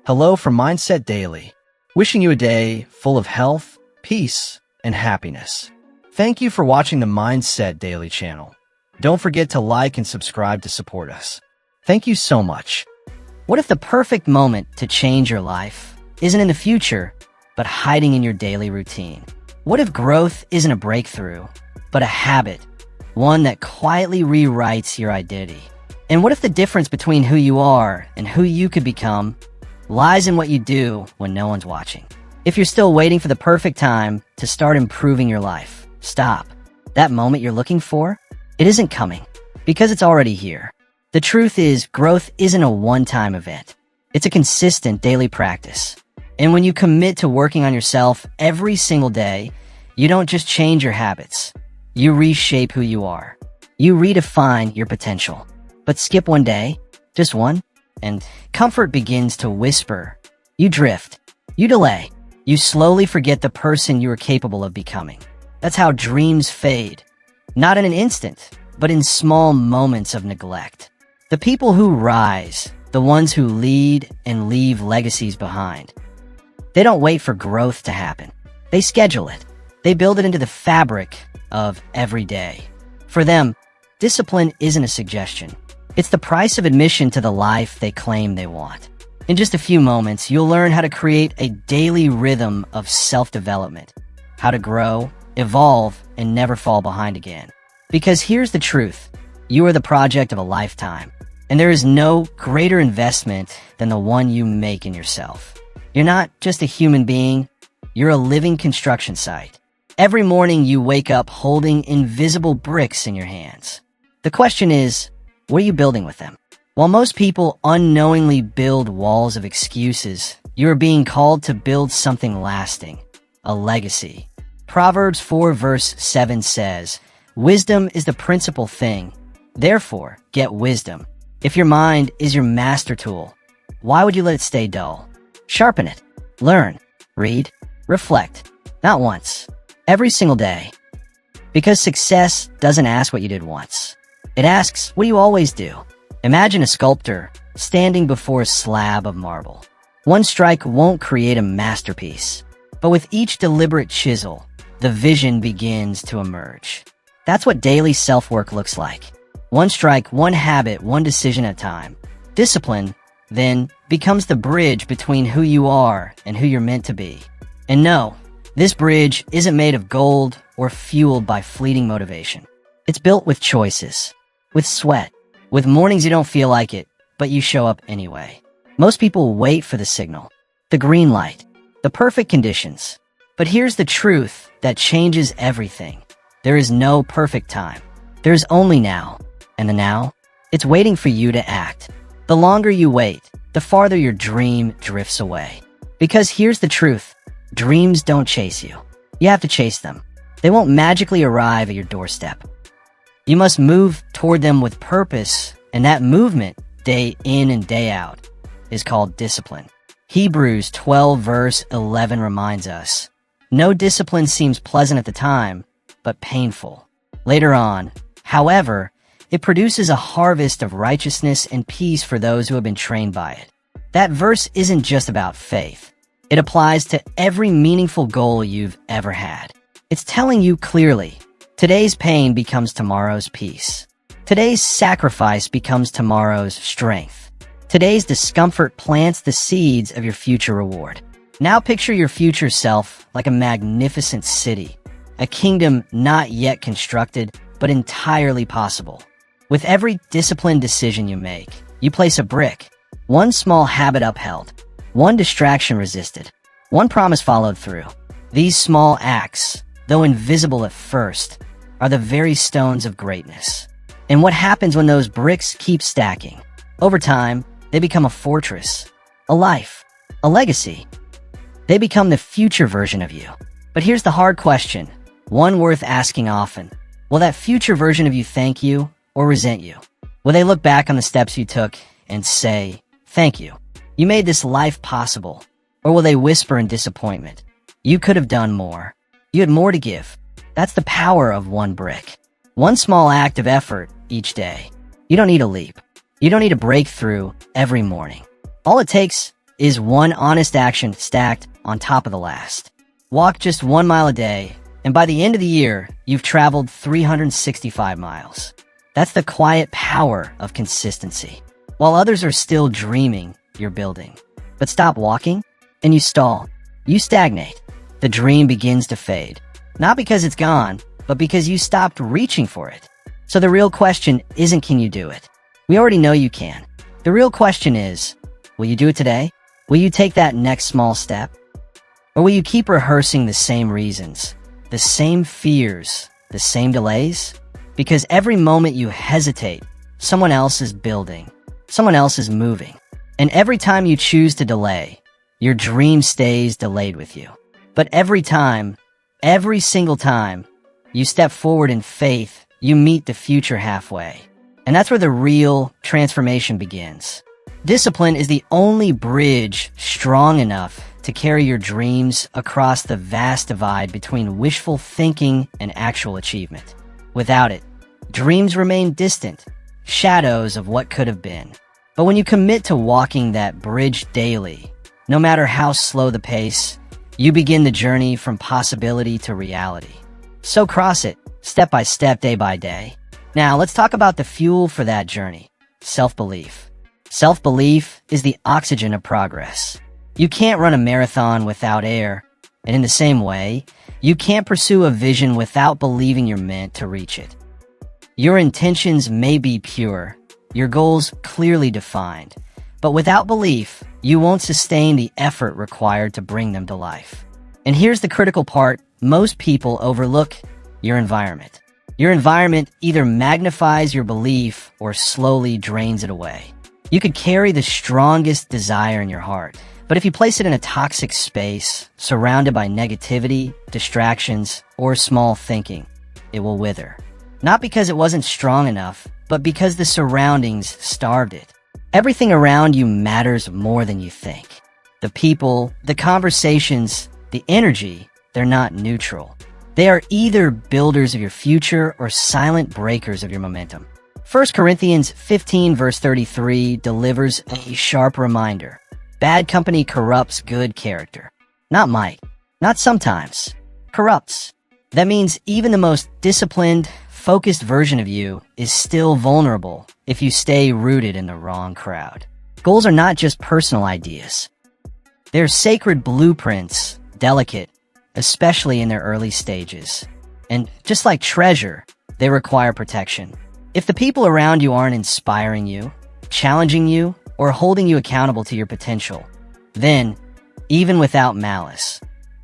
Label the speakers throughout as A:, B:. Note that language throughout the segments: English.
A: Hello from Mindset Daily, wishing you a day full of health, peace, and happiness. Thank you for watching the Mindset Daily channel. Don't forget to like and subscribe to support us. Thank you so much.
B: What if the perfect moment to change your life isn't in the future, but hiding in your daily routine? What if growth isn't a breakthrough, but a habit, one that quietly rewrites your identity? And what if the difference between who you are and who you could become lies in what you do when no one's watching? If you're still waiting for the perfect time to start improving your life, stop. That moment you're looking for, it isn't coming, because it's already here. The truth is, growth isn't a one-time event. It's a consistent daily practice. And when you commit to working on yourself every single day, you don't just change your habits. You reshape who you are. You redefine your potential. But skip one day, just one, and comfort begins to whisper. You drift. You delay. You slowly forget the person you are capable of becoming. That's how dreams fade. Not in an instant, but in small moments of neglect. The people who rise, the ones who lead and leave legacies behind, they don't wait for growth to happen. They schedule it. They build it into the fabric of every day. For them, discipline isn't a suggestion. It's the price of admission to the life they claim they want. In just a few moments, you'll learn how to create a daily rhythm of self-development, how to grow, evolve, and never fall behind again. Because here's the truth. You are the project of a lifetime, and there is no greater investment than the one you make in yourself. You're not just a human being, you're a living construction site. Every morning you wake up holding invisible bricks in your hands. The question is, what are you building with them? While most people unknowingly build walls of excuses, you are being called to build something lasting, a legacy. Proverbs 4 verse 7 says, "Wisdom is the principal thing. Therefore, get wisdom." If your mind is your master tool, why would you let it stay dull? Sharpen it. Learn. Read. Reflect. Not once. Every single day. Because success doesn't ask what you did once. It asks, what do you always do? Imagine a sculptor standing before a slab of marble. One strike won't create a masterpiece, but with each deliberate chisel, the vision begins to emerge. That's what daily self-work looks like. One strike, one habit, one decision at a time. Discipline, then, becomes the bridge between who you are and who you're meant to be. And no, this bridge isn't made of gold or fueled by fleeting motivation. It's built with choices. With sweat, with mornings you don't feel like it, but you show up anyway. Most people wait for the signal, the green light, the perfect conditions. But here's the truth that changes everything. There is no perfect time. There's only now. And the now? It's waiting for you to act. The longer you wait, the farther your dream drifts away. Because here's the truth. Dreams don't chase you. You have to chase them. They won't magically arrive at your doorstep. You must move toward them with purpose, and that movement, day in and day out, is called discipline. Hebrews 12 verse 11 reminds us, "No discipline seems pleasant at the time, but painful. Later on, however, it produces a harvest of righteousness and peace for those who have been trained by it." That verse isn't just about faith. It applies to every meaningful goal you've ever had. It's telling you clearly, today's pain becomes tomorrow's peace. Today's sacrifice becomes tomorrow's strength. Today's discomfort plants the seeds of your future reward. Now picture your future self like a magnificent city, a kingdom not yet constructed, but entirely possible. With every disciplined decision you make, you place a brick, one small habit upheld, one distraction resisted, one promise followed through. These small acts, though invisible at first, are the very stones of greatness. And what happens when those bricks keep stacking? Over time, they become a fortress, a life, a legacy. They become the future version of you. But here's the hard question, one worth asking often. Will that future version of you thank you or resent you? Will they look back on the steps you took and say, "Thank you. You made this life possible"? Or will they whisper in disappointment, "You could have done more. You had more to give"? That's the power of one brick. One small act of effort each day. You don't need a leap. You don't need a breakthrough every morning. All it takes is one honest action stacked on top of the last. Walk just 1 mile a day, and by the end of the year, you've traveled 365 miles. That's the quiet power of consistency. While others are still dreaming, you're building. But stop walking, and you stall. You stagnate. The dream begins to fade. Not because it's gone, but because you stopped reaching for it. So the real question isn't can you do it? We already know you can. The real question is, will you do it today? Will you take that next small step? Or will you keep rehearsing the same reasons, the same fears, the same delays? Because every moment you hesitate, someone else is building, someone else is moving. And every time you choose to delay, your dream stays delayed with you. But every time, every single time, you step forward in faith, you meet the future halfway. And that's where the real transformation begins. Discipline is the only bridge strong enough to carry your dreams across the vast divide between wishful thinking and actual achievement. Without it, dreams remain distant, shadows of what could have been. But when you commit to walking that bridge daily, no matter how slow the pace, you begin the journey from possibility to reality. So cross it, step by step, day by day. Now, let's talk about the fuel for that journey. Self-belief. Self-belief is the oxygen of progress. You can't run a marathon without air, and in the same way, you can't pursue a vision without believing you're meant to reach it. Your intentions may be pure, your goals clearly defined, but without belief, you won't sustain the effort required to bring them to life. And here's the critical part most people overlook: your environment. Your environment either magnifies your belief or slowly drains it away. You could carry the strongest desire in your heart, but if you place it in a toxic space, surrounded by negativity, distractions, or small thinking, it will wither. Not because it wasn't strong enough, but because the surroundings starved it. Everything around you matters more than you think. The people, the conversations, the energy, they're not neutral. They are either builders of your future or silent breakers of your momentum. 1 Corinthians 15 verse 33 delivers a sharp reminder. Bad company corrupts good character. Not might, not sometimes, corrupts. That means even the most disciplined, focused version of you is still vulnerable if you stay rooted in the wrong crowd. Goals are not just personal ideas. They're sacred blueprints, delicate, especially in their early stages. And just like treasure, they require protection. If the people around you aren't inspiring you, challenging you, or holding you accountable to your potential, then, even without malice,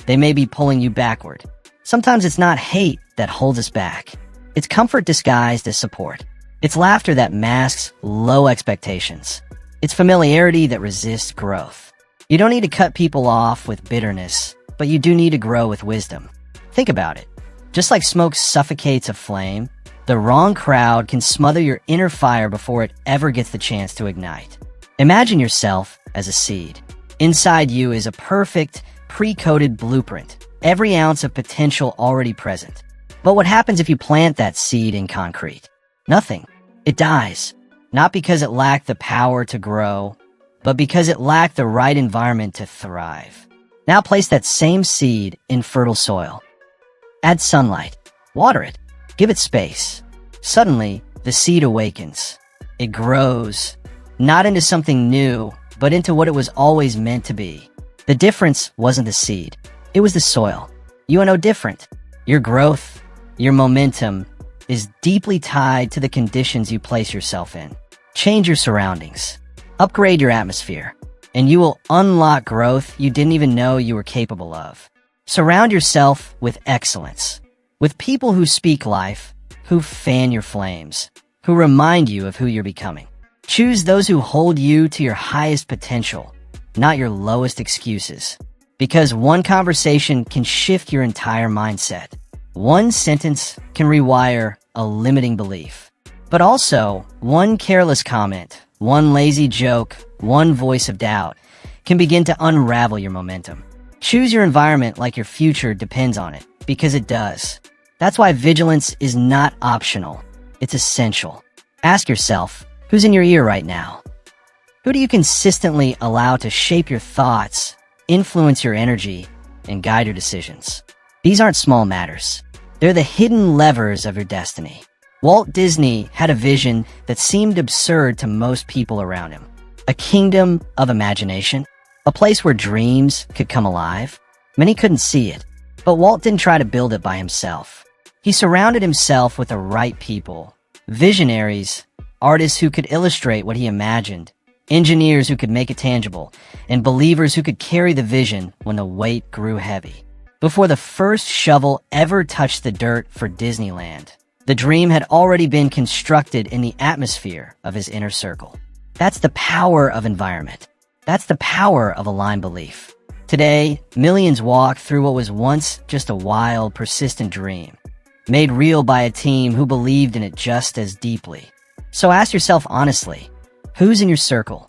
B: they may be pulling you backward. Sometimes it's not hate that holds us back. It's comfort disguised as support. It's laughter that masks low expectations. It's familiarity that resists growth. You don't need to cut people off with bitterness, but you do need to grow with wisdom. Think about it. Just like smoke suffocates a flame, the wrong crowd can smother your inner fire before it ever gets the chance to ignite. Imagine yourself as a seed. Inside you is a perfect, pre-coded blueprint, every ounce of potential already present. But what happens if you plant that seed in concrete? Nothing. It dies. Not because it lacked the power to grow, but because it lacked the right environment to thrive. Now place that same seed in fertile soil. Add sunlight. Water it. Give it space. Suddenly, the seed awakens. It grows, not into something new, but into what it was always meant to be. The difference wasn't the seed. It was the soil. You are no different. Your growth, your momentum, is deeply tied to the conditions you place yourself in. Change your surroundings. Upgrade your atmosphere, and you will unlock growth you didn't even know you were capable of. Surround yourself with excellence, with people who speak life, who fan your flames, who remind you of who you're becoming. Choose those who hold you to your highest potential, not your lowest excuses. Because one conversation can shift your entire mindset. One sentence can rewire a limiting belief. But also, one careless comment, one lazy joke, one voice of doubt can begin to unravel your momentum. Choose your environment like your future depends on it, because it does. That's why vigilance is not optional. It's essential. Ask yourself, who's in your ear right now? Who do you consistently allow to shape your thoughts, influence your energy, and guide your decisions? These aren't small matters. They're the hidden levers of your destiny. Walt Disney had a vision that seemed absurd to most people around him. A kingdom of imagination, a place where dreams could come alive. Many couldn't see it, but Walt didn't try to build it by himself. He surrounded himself with the right people, visionaries, artists who could illustrate what he imagined, engineers who could make it tangible, and believers who could carry the vision when the weight grew heavy. Before the first shovel ever touched the dirt for Disneyland, the dream had already been constructed in the atmosphere of his inner circle. That's the power of environment. That's the power of aligned belief. Today, millions walk through what was once just a wild, persistent dream, made real by a team who believed in it just as deeply. So ask yourself honestly, who's in your circle?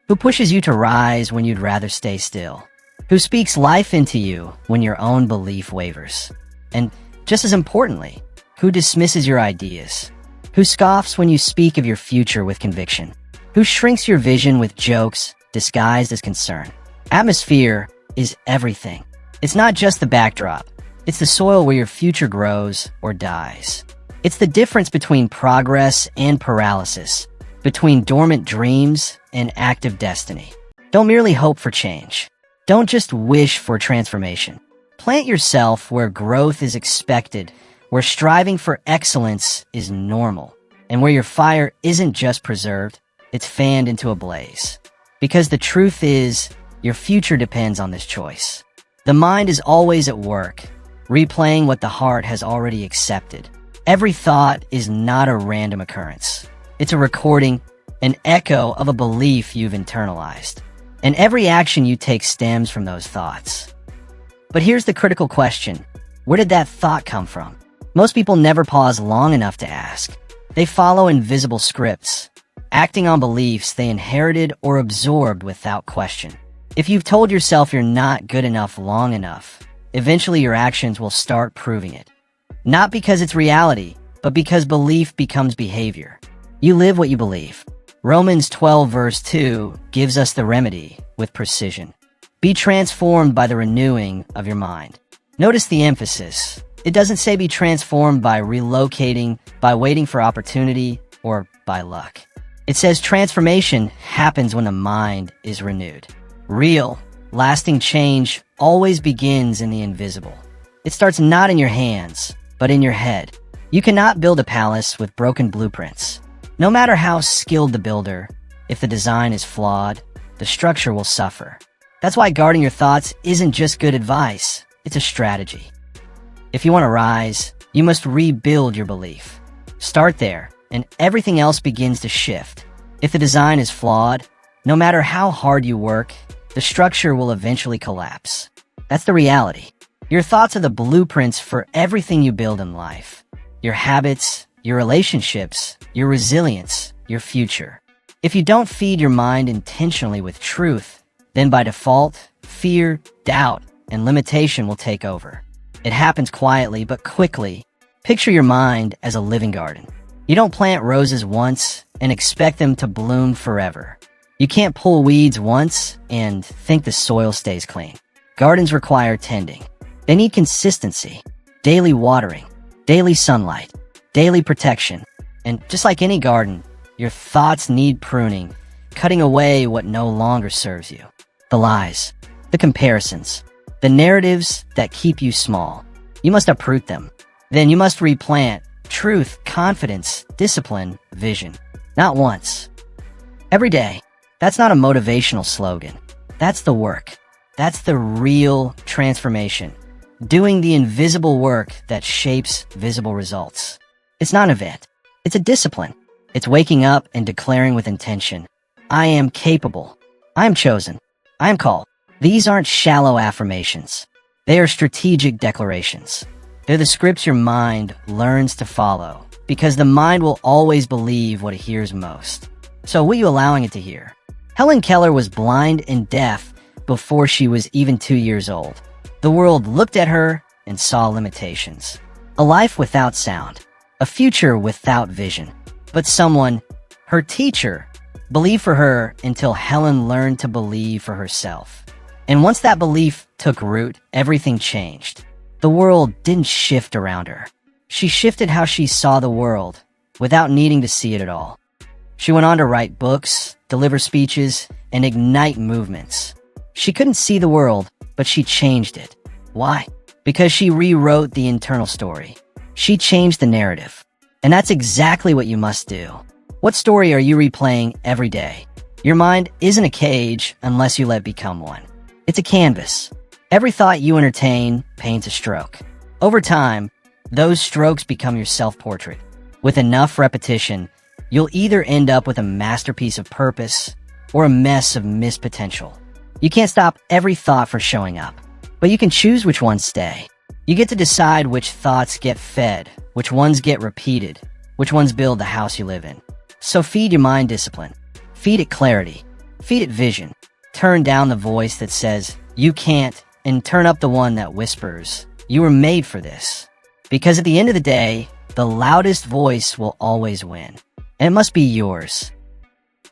B: Who pushes you to rise when you'd rather stay still? Who speaks life into you when your own belief wavers? And just as importantly, who dismisses your ideas? Who scoffs when you speak of your future with conviction? Who shrinks your vision with jokes disguised as concern? Atmosphere is everything. It's not just the backdrop. It's the soil where your future grows or dies. It's the difference between progress and paralysis, between dormant dreams and active destiny. Don't merely hope for change. Don't just wish for transformation. Plant yourself where growth is expected, where striving for excellence is normal, and where your fire isn't just preserved, it's fanned into a blaze. Because the truth is, your future depends on this choice. The mind is always at work, replaying what the heart has already accepted. Every thought is not a random occurrence. It's a recording, an echo of a belief you've internalized. And every action you take stems from those thoughts. But here's the critical question. Where did that thought come from? Most people never pause long enough to ask. They follow invisible scripts, acting on beliefs they inherited or absorbed without question. If you've told yourself you're not good enough long enough, eventually your actions will start proving it. Not because it's reality, but because belief becomes behavior. You live what you believe. Romans 12 verse 2 gives us the remedy with precision. Be transformed by the renewing of your mind. Notice the emphasis. It doesn't say be transformed by relocating, by waiting for opportunity, or by luck. It says transformation happens when the mind is renewed. Real, lasting change always begins in the invisible. It starts not in your hands, but in your head. You cannot build a palace with broken blueprints. No matter how skilled the builder, if the design is flawed, the structure will suffer. That's why guarding your thoughts isn't just good advice, it's a strategy. If you want to rise, you must rebuild your belief. Start there, and everything else begins to shift. If the design is flawed, no matter how hard you work, the structure will eventually collapse. That's the reality. Your thoughts are the blueprints for everything you build in life. Your habits, your relationships, your resilience, your future. If you don't feed your mind intentionally with truth, then by default, fear, doubt, and limitation will take over. It happens quietly but quickly. Picture your mind as a living garden. You don't plant roses once and expect them to bloom forever. You can't pull weeds once and think the soil stays clean. Gardens require tending. They need consistency, daily watering, daily sunlight, daily protection. And just like any garden, your thoughts need pruning, cutting away what no longer serves you. The lies, the comparisons, the narratives that keep you small. You must uproot them. Then you must replant truth, confidence, discipline, vision. Not once. Every day. That's not a motivational slogan. That's the work. That's the real transformation. Doing the invisible work that shapes visible results. It's not an event. It's a discipline. It's waking up and declaring with intention, I am capable. I am chosen. I am called. These aren't shallow affirmations. They are strategic declarations. They're the scripts your mind learns to follow, because the mind will always believe what it hears most. So what are you allowing it to hear? Helen Keller was blind and deaf before she was even 2 years old. The world looked at her and saw limitations. A life without sound. A future without vision. But someone, her teacher, Believe for her until Helen learned to believe for herself. And once that belief took root, everything changed. The world didn't shift around her. She shifted how she saw the world without needing to see it at all. She went on to write books, deliver speeches, and ignite movements. She couldn't see the world, but she changed it. Why? Because she rewrote the internal story. She changed the narrative. And that's exactly what you must do. What story are you replaying every day? Your mind isn't a cage unless you let it become one. It's a canvas. Every thought you entertain paints a stroke. Over time, those strokes become your self-portrait. With enough repetition, you'll either end up with a masterpiece of purpose or a mess of missed potential. You can't stop every thought from showing up, but you can choose which ones stay. You get to decide which thoughts get fed, which ones get repeated, which ones build the house you live in. So feed your mind discipline. Feed it clarity. Feed it vision. Turn down the voice that says, "You can't," and turn up the one that whispers, "You were made for this." Because at the end of the day, the loudest voice will always win. And it must be yours.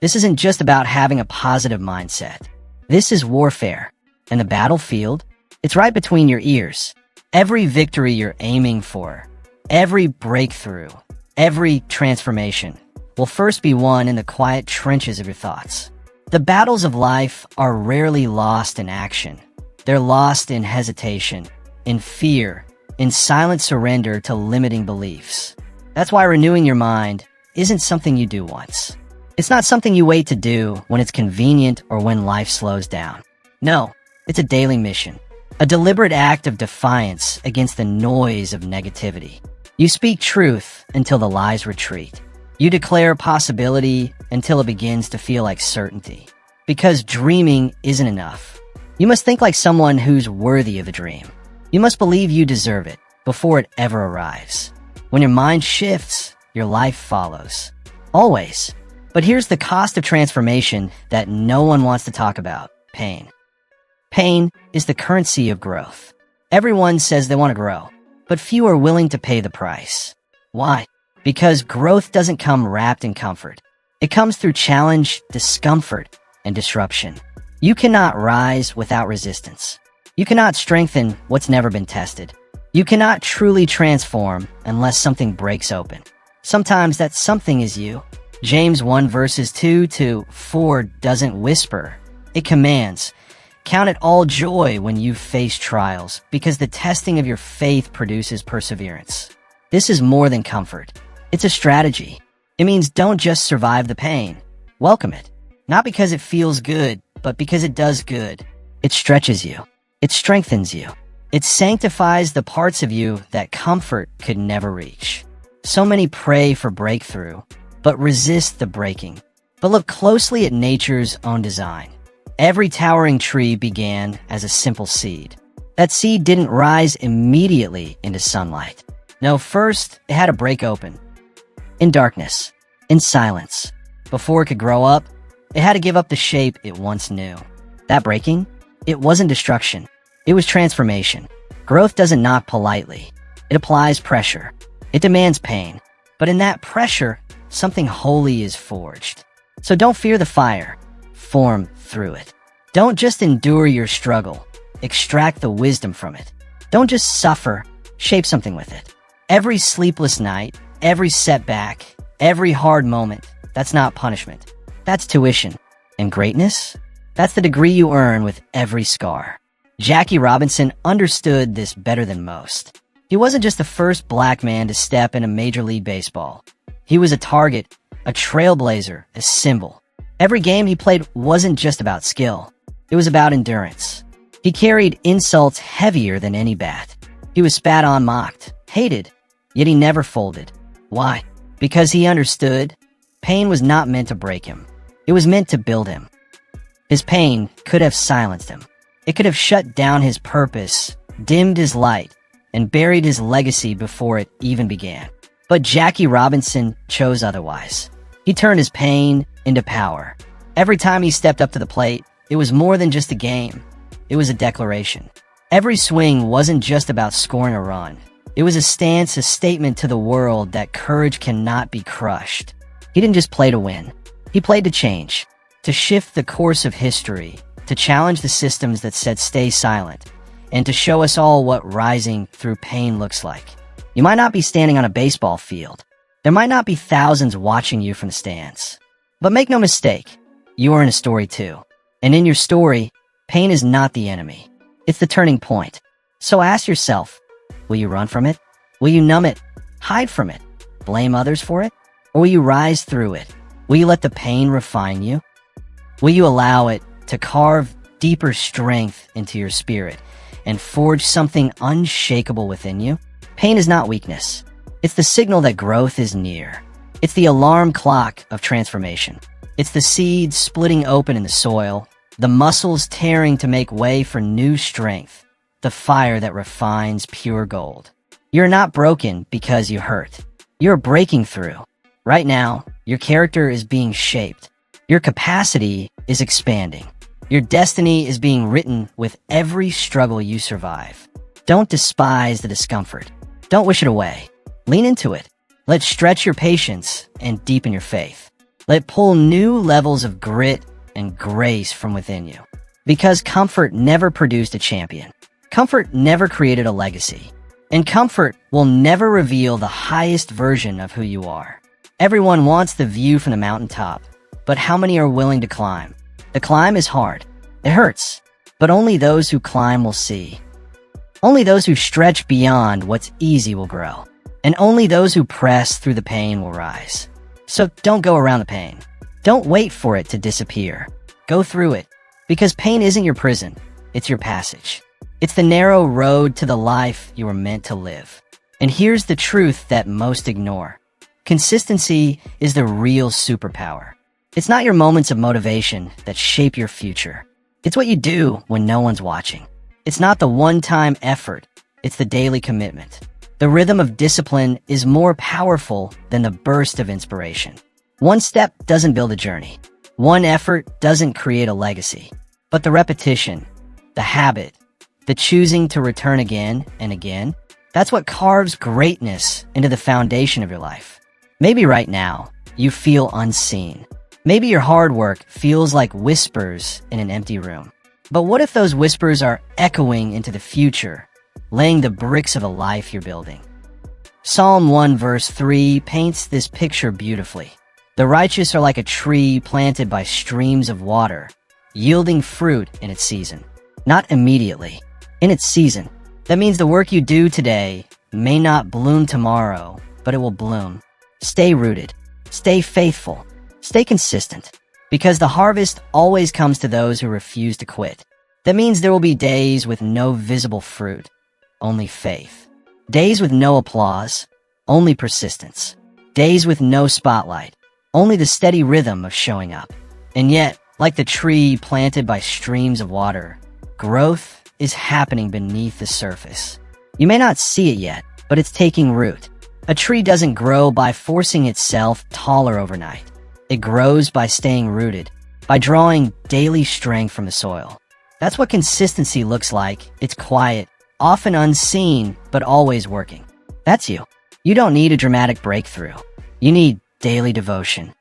B: This isn't just about having a positive mindset. This is warfare. And the battlefield, it's right between your ears. Every victory you're aiming for, every breakthrough, every transformation will first be won in the quiet trenches of your thoughts. The battles of life are rarely lost in action. They're lost in hesitation, in fear, in silent surrender to limiting beliefs. That's why renewing your mind isn't something you do once. It's not something you wait to do when it's convenient or when life slows down. No, it's a daily mission. A deliberate act of defiance against the noise of negativity. You speak truth until the lies retreat. You declare possibility until it begins to feel like certainty. Because dreaming isn't enough. You must think like someone who's worthy of a dream. You must believe you deserve it before it ever arrives. When your mind shifts, your life follows. Always. But here's the cost of transformation that no one wants to talk about: pain. Pain is the currency of growth. Everyone says they want to grow, but few are willing to pay the price. Why? Because growth doesn't come wrapped in comfort. It comes through challenge, discomfort, and disruption. You cannot rise without resistance. You cannot strengthen what's never been tested. You cannot truly transform unless something breaks open. Sometimes that something is you. James 1 verses 2-4 doesn't whisper. It commands. Count it all joy when you face trials, because the testing of your faith produces perseverance. This is more than comfort. It's a strategy. It means don't just survive the pain. Welcome it. Not because it feels good, but because it does good. It stretches you. It strengthens you. It sanctifies the parts of you that comfort could never reach. So many pray for breakthrough, but resist the breaking. But look closely at nature's own design. Every towering tree began as a simple seed. That seed didn't rise immediately into sunlight. No, first, it had to break open. In darkness. In silence. Before it could grow up, it had to give up the shape it once knew. That breaking? It wasn't destruction. It was transformation. Growth doesn't knock politely. It applies pressure. It demands pain. But in that pressure, something holy is forged. So don't fear the fire. Form through it. Don't just endure your struggle. Extract the wisdom from it. Don't just suffer. Shape something with it. Every sleepless night, every setback, every hard moment, that's not punishment. That's tuition. And greatness? That's the degree you earn with every scar. Jackie Robinson understood this better than most. He wasn't just the first black man to step into Major League Baseball. He was a target, a trailblazer, a symbol. Every game he played wasn't just about skill. It was about endurance. He carried insults heavier than any bat. He was spat on, mocked, hated, yet he never folded. Why? Because he understood pain was not meant to break him. It was meant to build him. His pain could have silenced him. It could have shut down his purpose, dimmed his light, and buried his legacy before it even began. But Jackie Robinson chose otherwise. He turned his pain into power. Every time he stepped up to the plate, it was more than just a game. It was a declaration. Every swing wasn't just about scoring a run. It was a stance, a statement to the world that courage cannot be crushed. He didn't just play to win. He He played to change, to shift the course of history, to challenge the systems that said stay silent, and to show us all what rising through pain looks like. You might not be standing on a baseball field. There might not be thousands watching you from the stands. But make no mistake, you are in a story too. And in your story, pain is not the enemy. It's the turning point. So ask yourself, will you run from it? Will you numb it? Hide from it? Blame others for it? Or will you rise through it? Will you let the pain refine you? Will you allow it to carve deeper strength into your spirit and forge something unshakable within you? Pain is not weakness. It's the signal that growth is near. It's the alarm clock of transformation. It's the seeds splitting open in the soil, the muscles tearing to make way for new strength, the fire that refines pure gold. You're not broken because you hurt. You're breaking through. Right now, your character is being shaped. Your capacity is expanding. Your destiny is being written with every struggle you survive. Don't despise the discomfort. Don't wish it away. Lean into it. Let stretch your patience and deepen your faith. Let pull new levels of grit and grace from within you. Because comfort never produced a champion. Comfort never created a legacy. And comfort will never reveal the highest version of who you are. Everyone wants the view from the mountaintop, but how many are willing to climb? The climb is hard. It hurts. But only those who climb will see. Only those who stretch beyond what's easy will grow. And only those who press through the pain will rise. So don't go around the pain. Don't wait for it to disappear. Go through it. Because pain isn't your prison. It's your passage. It's the narrow road to the life you were meant to live. And here's the truth that most ignore. Consistency is the real superpower. It's not your moments of motivation that shape your future. It's what you do when no one's watching. It's not the one-time effort. It's the daily commitment. The rhythm of discipline is more powerful than the burst of inspiration. One step doesn't build a journey. One effort doesn't create a legacy. But the repetition, the habit, the choosing to return again and again, that's what carves greatness into the foundation of your life. Maybe right now, you feel unseen. Maybe your hard work feels like whispers in an empty room. But what if those whispers are echoing into the future, laying the bricks of a life you're building? Psalm 1 verse 3 paints this picture beautifully. The righteous are like a tree planted by streams of water, yielding fruit in its season. Not immediately, in its season. That means the work you do today may not bloom tomorrow, but it will bloom. Stay rooted. Stay faithful. Stay consistent. Because the harvest always comes to those who refuse to quit. That means there will be days with no visible fruit, only faith. Days with no applause, only persistence. Days with no spotlight, only the steady rhythm of showing up. And yet, like the tree planted by streams of water, growth is happening beneath the surface. You may not see it yet, but it's taking root. A tree doesn't grow by forcing itself taller overnight. It grows by staying rooted, by drawing daily strength from the soil. That's what consistency looks like. It's quiet, often unseen, but always working. That's you. You don't need a dramatic breakthrough. You need daily devotion.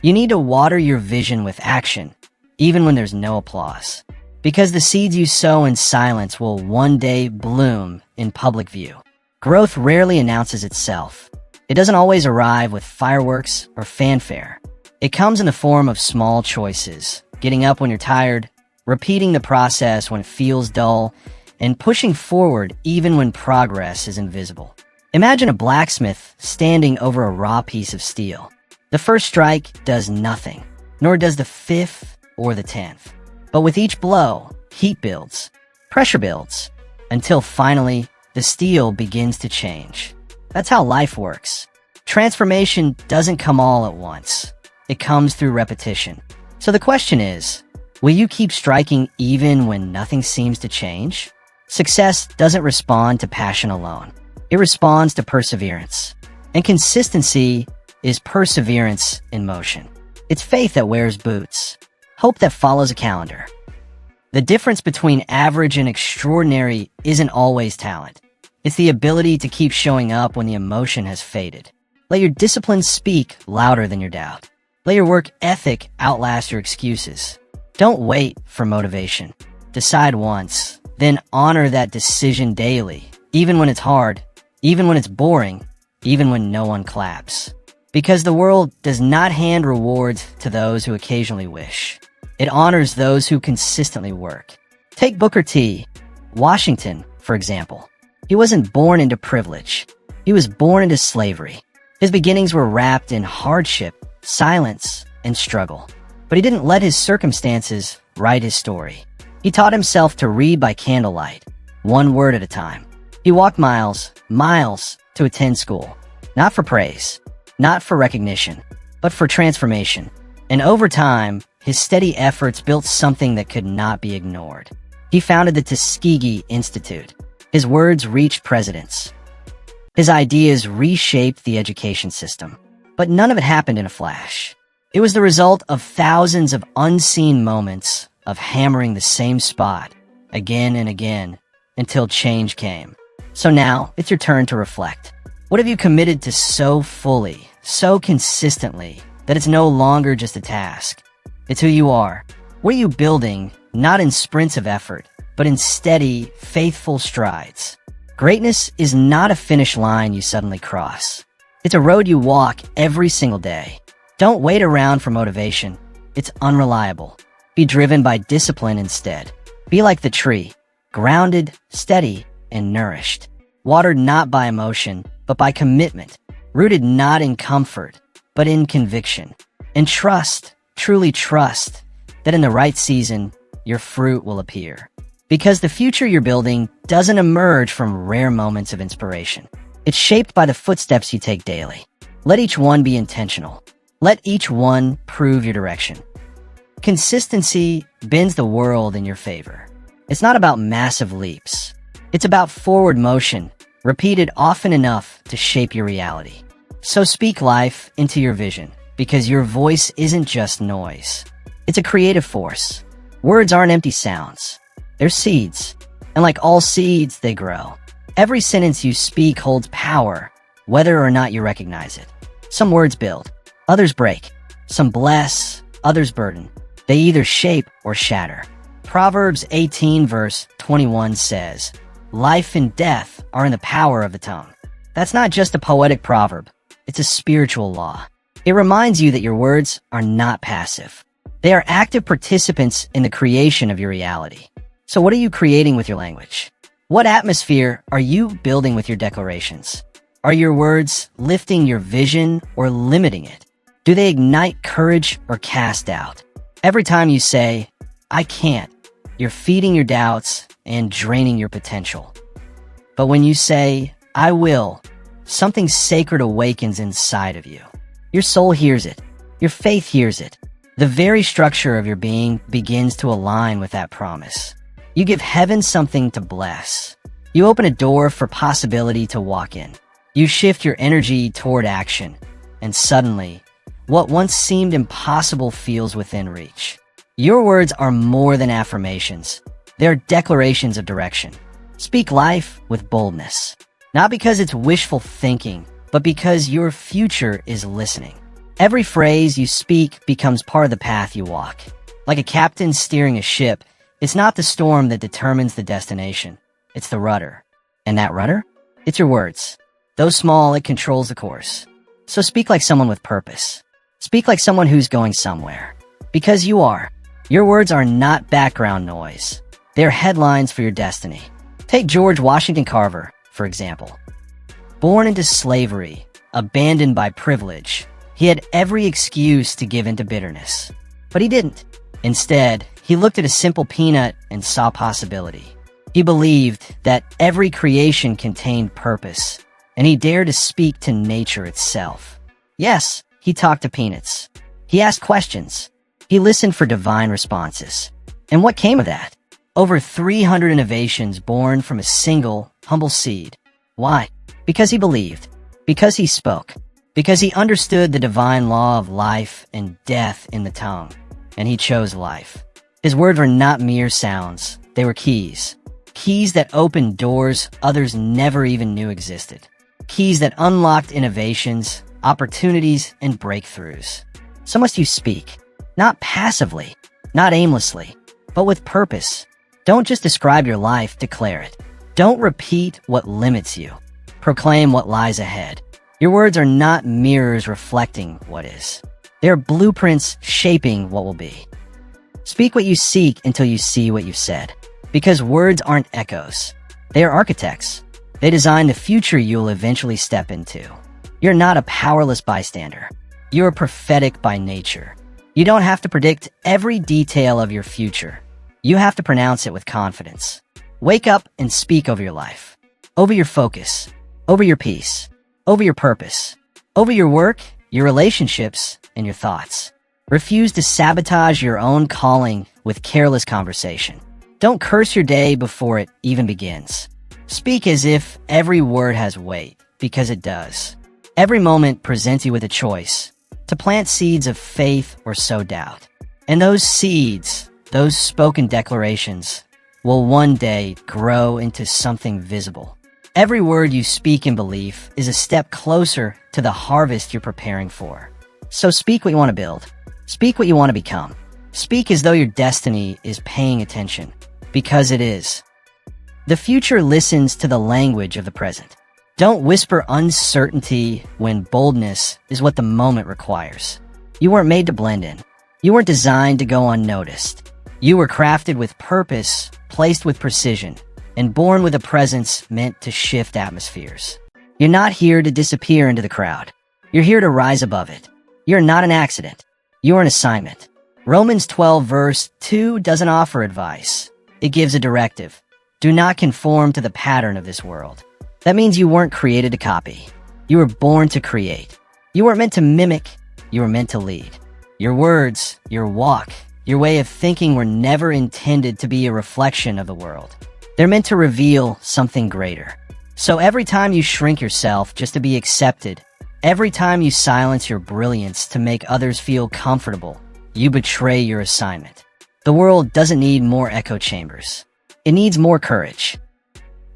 B: You need to water your vision with action, even when there's no applause. Because the seeds you sow in silence will one day bloom in public view. Growth rarely announces itself. It doesn't always arrive with fireworks or fanfare. It comes in the form of small choices, getting up when you're tired, repeating the process when it feels dull, and pushing forward even when progress is invisible. Imagine a blacksmith standing over a raw piece of steel. The first strike does nothing, nor does the 5th or the 10th. But with each blow, heat builds, pressure builds, until finally, the steel begins to change. That's how life works. Transformation doesn't come all at once. It comes through repetition. So the question is, will you keep striking even when nothing seems to change? Success doesn't respond to passion alone. It responds to perseverance. And consistency is perseverance in motion. It's faith that wears boots, hope that follows a calendar. The difference between average and extraordinary isn't always talent. It's the ability to keep showing up when the emotion has faded. Let your discipline speak louder than your doubt. Let your work ethic outlast your excuses. Don't wait for motivation. Decide once, then honor that decision daily, even when it's hard, even when it's boring, even when no one claps. Because the world does not hand rewards to those who occasionally wish. It honors those who consistently work. Take Booker T. Washington, for example. He wasn't born into privilege. He was born into slavery. His beginnings were wrapped in hardship, silence, and struggle. But he didn't let his circumstances write his story. He taught himself to read by candlelight, one word at a time. He walked miles to attend school, not for praise, not for recognition, but for transformation. And over time, his steady efforts built something that could not be ignored. He founded the Tuskegee Institute. His words reached presidents. His ideas reshaped the education system. But none of it happened in a flash. It was the result of thousands of unseen moments of hammering the same spot again and again until change came. So now, it's your turn to reflect. What have you committed to so fully, so consistently, that it's no longer just a task? It's who you are. What are you building, not in sprints of effort, but in steady, faithful strides? Greatness is not a finish line you suddenly cross. It's a road you walk every single day. Don't wait around for motivation. It's unreliable. Be driven by discipline instead. Be like the tree, grounded, steady, and nourished. Watered not by emotion, but by commitment. Rooted not in comfort, but in conviction. And trust, truly trust, that in the right season, your fruit will appear. Because the future you're building doesn't emerge from rare moments of inspiration. It's shaped by the footsteps you take daily. Let each one be intentional. Let each one prove your direction. Consistency bends the world in your favor. It's not about massive leaps. It's about forward motion, repeated often enough to shape your reality. So speak life into your vision, because your voice isn't just noise. It's a creative force. Words aren't empty sounds. They're seeds. And like all seeds, they grow. Every sentence you speak holds power, whether or not you recognize it. Some words build, others break. Some bless, others burden. They either shape or shatter. Proverbs 18 verse 21 says, "Life and death are in the power of the tongue." That's not just a poetic proverb. It's a spiritual law. It reminds you that your words are not passive. They are active participants in the creation of your reality. So what are you creating with your language? What atmosphere are you building with your declarations? Are your words lifting your vision or limiting it? Do they ignite courage or cast doubt? Every time you say, "I can't," you're feeding your doubts and draining your potential. But when you say, "I will," something sacred awakens inside of you. Your soul hears it. Your faith hears it. The very structure of your being begins to align with that promise. You give heaven something to bless. You open a door for possibility to walk in. You shift your energy toward action. And suddenly, what once seemed impossible feels within reach. Your words are more than affirmations. They're declarations of direction. Speak life with boldness. Not because it's wishful thinking, but because your future is listening. Every phrase you speak becomes part of the path you walk. Like a captain steering a ship, it's not the storm that determines the destination. It's the rudder. And that rudder? It's your words. Though small, it controls the course. So speak like someone with purpose. Speak like someone who's going somewhere. Because you are. Your words are not background noise. They're headlines for your destiny. Take George Washington Carver, for example. Born into slavery, abandoned by privilege, he had every excuse to give into bitterness. But he didn't. Instead, he looked at a simple peanut and saw possibility. He believed that every creation contained purpose, and he dared to speak to nature itself. Yes, he talked to peanuts. He asked questions. He listened for divine responses. And what came of that? Over 300 innovations born from a single, humble seed. Why? Because he believed. Because he spoke. Because he understood the divine law of life and death in the tongue. And he chose life. His words were not mere sounds. They were keys. Keys that opened doors others never even knew existed. Keys that unlocked innovations, opportunities, and breakthroughs. So must you speak. Not passively, not aimlessly, but with purpose. Don't just describe your life, declare it. Don't repeat what limits you. Proclaim what lies ahead. Your words are not mirrors reflecting what is. They are blueprints shaping what will be. Speak what you seek until you see what you've said. Because words aren't echoes. They are architects. They design the future you'll eventually step into. You're not a powerless bystander. You're prophetic by nature. You don't have to predict every detail of your future. You have to pronounce it with confidence. Wake up and speak over your life. Over your focus. Over your peace. Over your purpose. Over your work, your relationships, and your thoughts. Refuse to sabotage your own calling with careless conversation. Don't curse your day before it even begins. Speak as if every word has weight, because it does. Every moment presents you with a choice to plant seeds of faith or sow doubt. And those seeds, those spoken declarations, will one day grow into something visible. Every word you speak in belief is a step closer to the harvest you're preparing for. So speak what you want to build. Speak what you want to become. Speak as though your destiny is paying attention, because it is. The future listens to the language of the present. Don't whisper uncertainty when boldness is what the moment requires. You weren't made to blend in. You weren't designed to go unnoticed. You were crafted with purpose, placed with precision, and born with a presence meant to shift atmospheres. You're not here to disappear into the crowd. You're here to rise above it. You're not an accident. You're an assignment. Romans 12 verse 2 doesn't offer advice. It gives a directive. Do not conform to the pattern of this world. That means you weren't created to copy. You were born to create. You weren't meant to mimic. You were meant to lead. Your words, your walk, your way of thinking were never intended to be a reflection of the world. They're meant to reveal something greater. So every time you shrink yourself just to be accepted, every time you silence your brilliance to make others feel comfortable, you betray your assignment. The world doesn't need more echo chambers. It needs more courage,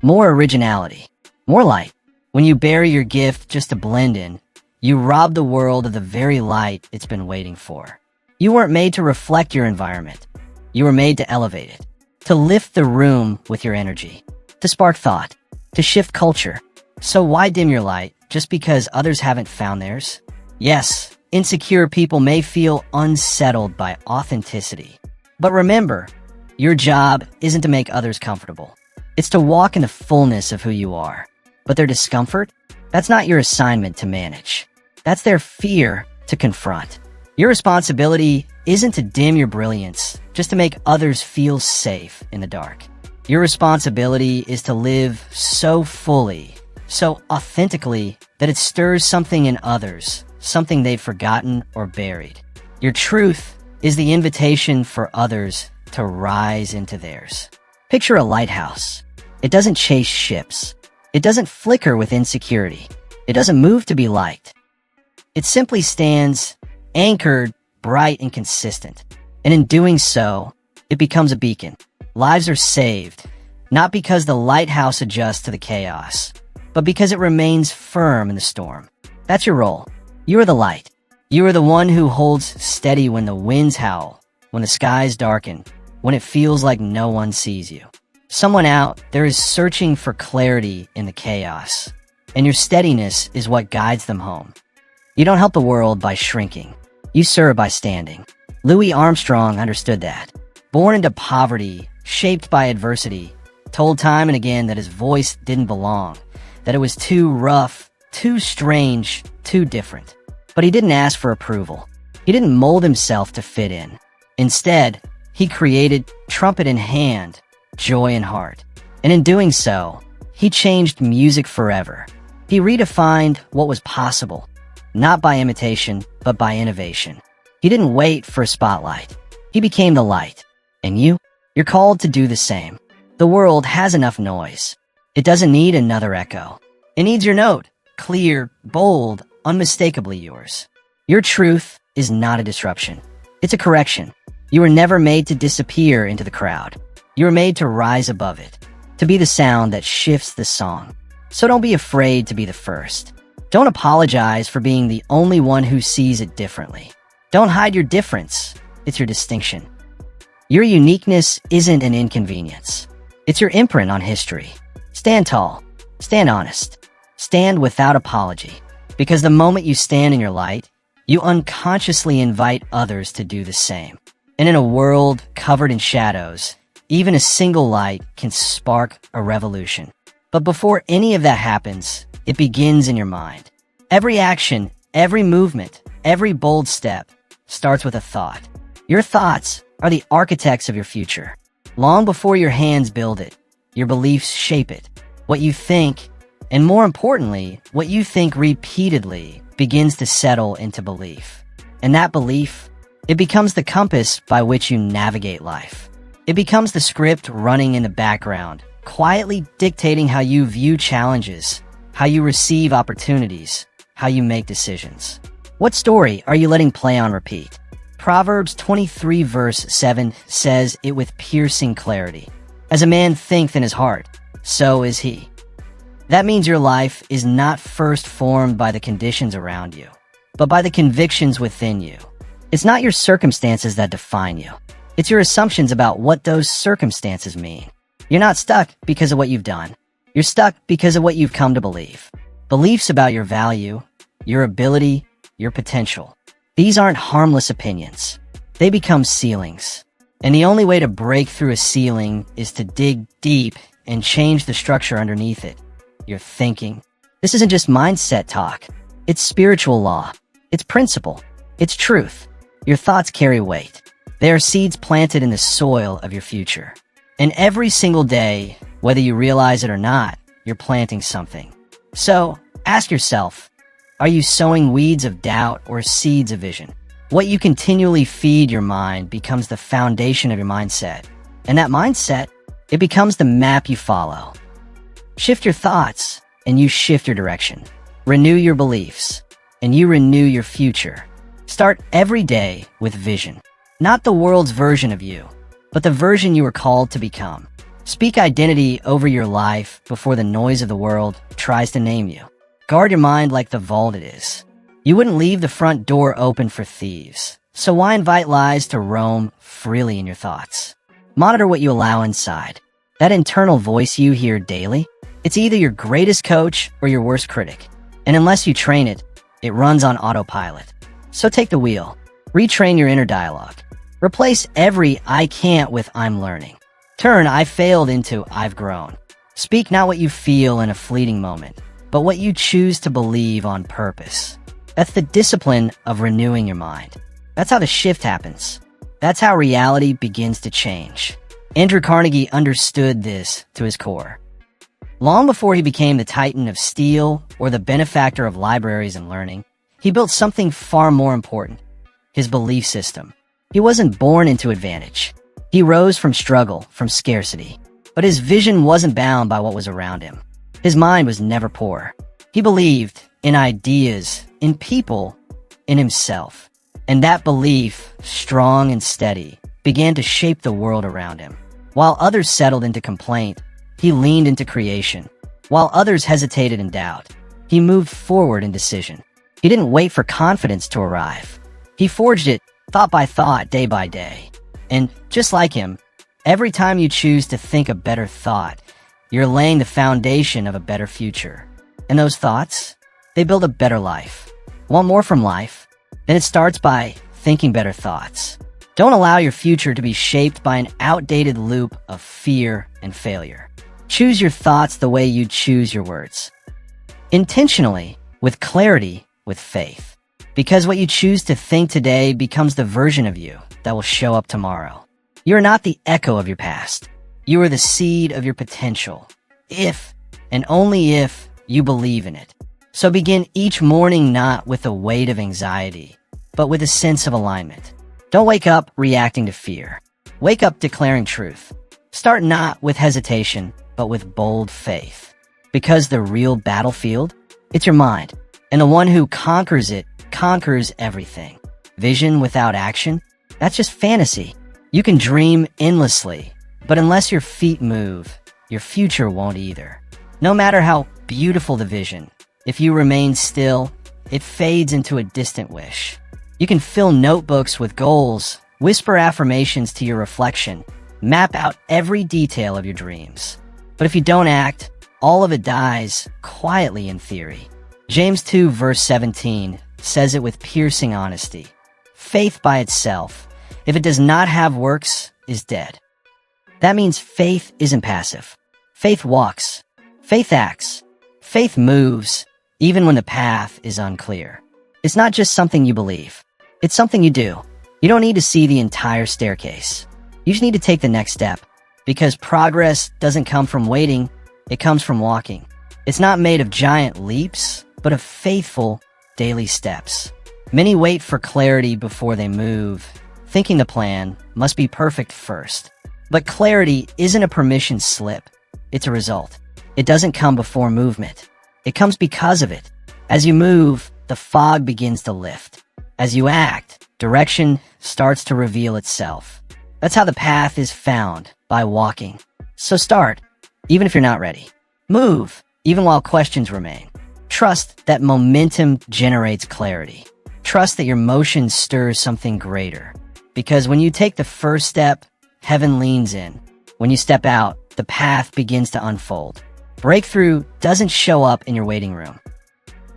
B: more originality, more light. When you bury your gift just to blend in, you rob the world of the very light it's been waiting for. You weren't made to reflect your environment. You were made to elevate it, to lift the room with your energy, to spark thought, to shift culture. So why dim your light just because others haven't found theirs? Yes, insecure people may feel unsettled by authenticity. But remember, your job isn't to make others comfortable. It's to walk in the fullness of who you are. But their discomfort? That's not your assignment to manage. That's their fear to confront. Your responsibility isn't to dim your brilliance just to make others feel safe in the dark. Your responsibility is to live so fully, so authentically, that it stirs something in others, something they've forgotten or buried. Your truth is the invitation for others to rise into theirs. Picture a lighthouse. It doesn't chase ships. It doesn't flicker with insecurity. It doesn't move to be liked. It simply stands anchored, bright, and consistent. And in doing so, it becomes a beacon. Lives are saved, not because the lighthouse adjusts to the chaos, but because it remains firm in the storm. That's your role. You are the light. You are the one who holds steady when the winds howl, when the skies darken, when it feels like no one sees you. Someone out there is searching for clarity in the chaos, and your steadiness is what guides them home. You don't help the world by shrinking. You serve by standing. Louis Armstrong understood that. Born into poverty, shaped by adversity, told time and again that his voice didn't belong, that it was too rough, too strange, too different. But he didn't ask for approval. He didn't mold himself to fit in. Instead, he created, trumpet in hand, joy in heart. And in doing so, he changed music forever. He redefined what was possible, not by imitation, but by innovation. He didn't wait for a spotlight. He became the light. And you're called to do the same. The world has enough noise. It doesn't need another echo. It needs your note, clear, bold, unmistakably yours. Your truth is not a disruption. It's a correction. You were never made to disappear into the crowd. You were made to rise above it, to be the sound that shifts the song. So don't be afraid to be the first. Don't apologize for being the only one who sees it differently. Don't hide your difference. It's your distinction. Your uniqueness isn't an inconvenience. It's your imprint on history. Stand tall. Stand honest. Stand without apology. Because the moment you stand in your light, you unconsciously invite others to do the same. And in a world covered in shadows, even a single light can spark a revolution. But before any of that happens, it begins in your mind. Every action, every movement, every bold step starts with a thought. Your thoughts are the architects of your future. Long before your hands build it, your beliefs shape it. What you think, and more importantly, what you think repeatedly begins to settle into belief. And that belief, it becomes the compass by which you navigate life. It becomes the script running in the background, quietly dictating how you view challenges, how you receive opportunities, how you make decisions. What story are you letting play on repeat? Proverbs 23 verse 7 says it with piercing clarity. As a man thinketh in his heart, so is he. That means your life is not first formed by the conditions around you, but by the convictions within you. It's not your circumstances that define you. It's your assumptions about what those circumstances mean. You're not stuck because of what you've done. You're stuck because of what you've come to believe. Beliefs about your value, your ability, your potential. These aren't harmless opinions. They become ceilings. And the only way to break through a ceiling is to dig deep and change the structure underneath it. Your thinking. This isn't just mindset talk. It's spiritual law. It's principle. It's truth. Your thoughts carry weight. They are seeds planted in the soil of your future. And every single day, whether you realize it or not, you're planting something. So, ask yourself, are you sowing weeds of doubt or seeds of vision? What you continually feed your mind becomes the foundation of your mindset. And that mindset, it becomes the map you follow. Shift your thoughts, and you shift your direction. Renew your beliefs, and you renew your future. Start every day with vision. Not the world's version of you, but the version you were called to become. Speak identity over your life before the noise of the world tries to name you. Guard your mind like the vault it is. You wouldn't leave the front door open for thieves, so why invite lies to roam freely in your thoughts? Monitor what you allow inside. That internal voice you hear daily, it's either your greatest coach or your worst critic. And unless you train it, it runs on autopilot. So take the wheel. Retrain your inner dialogue. Replace every I can't with I'm learning. Turn I failed into I've grown. Speak not what you feel in a fleeting moment, but what you choose to believe on purpose. That's the discipline of renewing your mind. That's how the shift happens. That's how reality begins to change. Andrew Carnegie understood this to his core. Long before he became the titan of steel or the benefactor of libraries and learning, he built something far more important, his belief system. He wasn't born into advantage. He rose from struggle, from scarcity. But his vision wasn't bound by what was around him. His mind was never poor. He believed in ideas, in people, in himself. And that belief, strong and steady, began to shape the world around him. While others settled into complaint, he leaned into creation. While others hesitated in doubt, he moved forward in decision. He didn't wait for confidence to arrive. He forged it thought by thought, day by day. And just like him, every time you choose to think a better thought, you're laying the foundation of a better future. And those thoughts, they build a better life. Want more from life? Then it starts by thinking better thoughts. Don't allow your future to be shaped by an outdated loop of fear and failure. Choose your thoughts the way you choose your words. Intentionally, with clarity, with faith. Because what you choose to think today becomes the version of you that will show up tomorrow. You are not the echo of your past. You are the seed of your potential. If, and only if, you believe in it. So begin each morning not with a weight of anxiety, but with a sense of alignment. Don't wake up reacting to fear. Wake up declaring truth. Start not with hesitation, but with bold faith. Because the real battlefield, it's your mind. And the one who conquers it, conquers everything. Vision without action, that's just fantasy. You can dream endlessly, but unless your feet move, your future won't either. No matter how beautiful the vision, if you remain still, it fades into a distant wish. You can fill notebooks with goals, whisper affirmations to your reflection, map out every detail of your dreams. But if you don't act, all of it dies quietly in theory. James 2 verse 17 says it with piercing honesty. Faith by itself, if it does not have works, is dead. That means faith isn't passive. Faith walks. Faith acts. Faith moves, even when the path is unclear. It's not just something you believe. It's something you do. You don't need to see the entire staircase. You just need to take the next step. Because progress doesn't come from waiting, it comes from walking. It's not made of giant leaps, but of faithful daily steps. Many wait for clarity before they move, thinking the plan must be perfect first. But clarity isn't a permission slip. It's a result. It doesn't come before movement. It comes because of it. As you move, the fog begins to lift. As you act, direction starts to reveal itself. That's how the path is found, by walking. So start, even if you're not ready. Move, even while questions remain. Trust that momentum generates clarity. Trust that your motion stirs something greater. Because when you take the first step, heaven leans in. When you step out, the path begins to unfold. Breakthrough doesn't show up in your waiting room.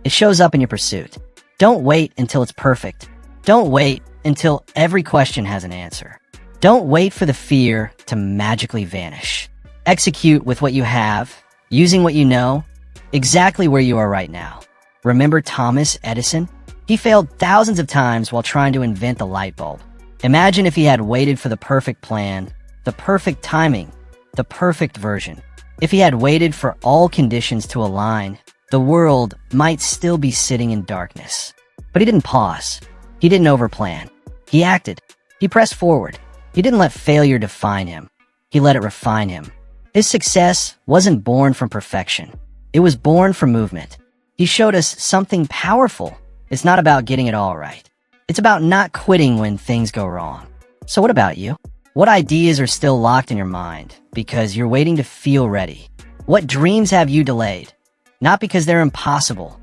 B: It shows up in your pursuit. Don't wait until it's perfect. Don't wait until every question has an answer. Don't wait for the fear to magically vanish. Execute with what you have, using what you know, exactly where you are right now. Remember Thomas Edison? He failed thousands of times while trying to invent the light bulb. Imagine if he had waited for the perfect plan, the perfect timing, the perfect version. If he had waited for all conditions to align, the world might still be sitting in darkness. But he didn't pause. He didn't overplan. He acted. He pressed forward. He didn't let failure define him. He let it refine him. His success wasn't born from perfection. It was born from movement. He showed us something powerful. It's not about getting it all right. It's about not quitting when things go wrong. So what about you? What ideas are still locked in your mind because you're waiting to feel ready? What dreams have you delayed? Not because they're impossible,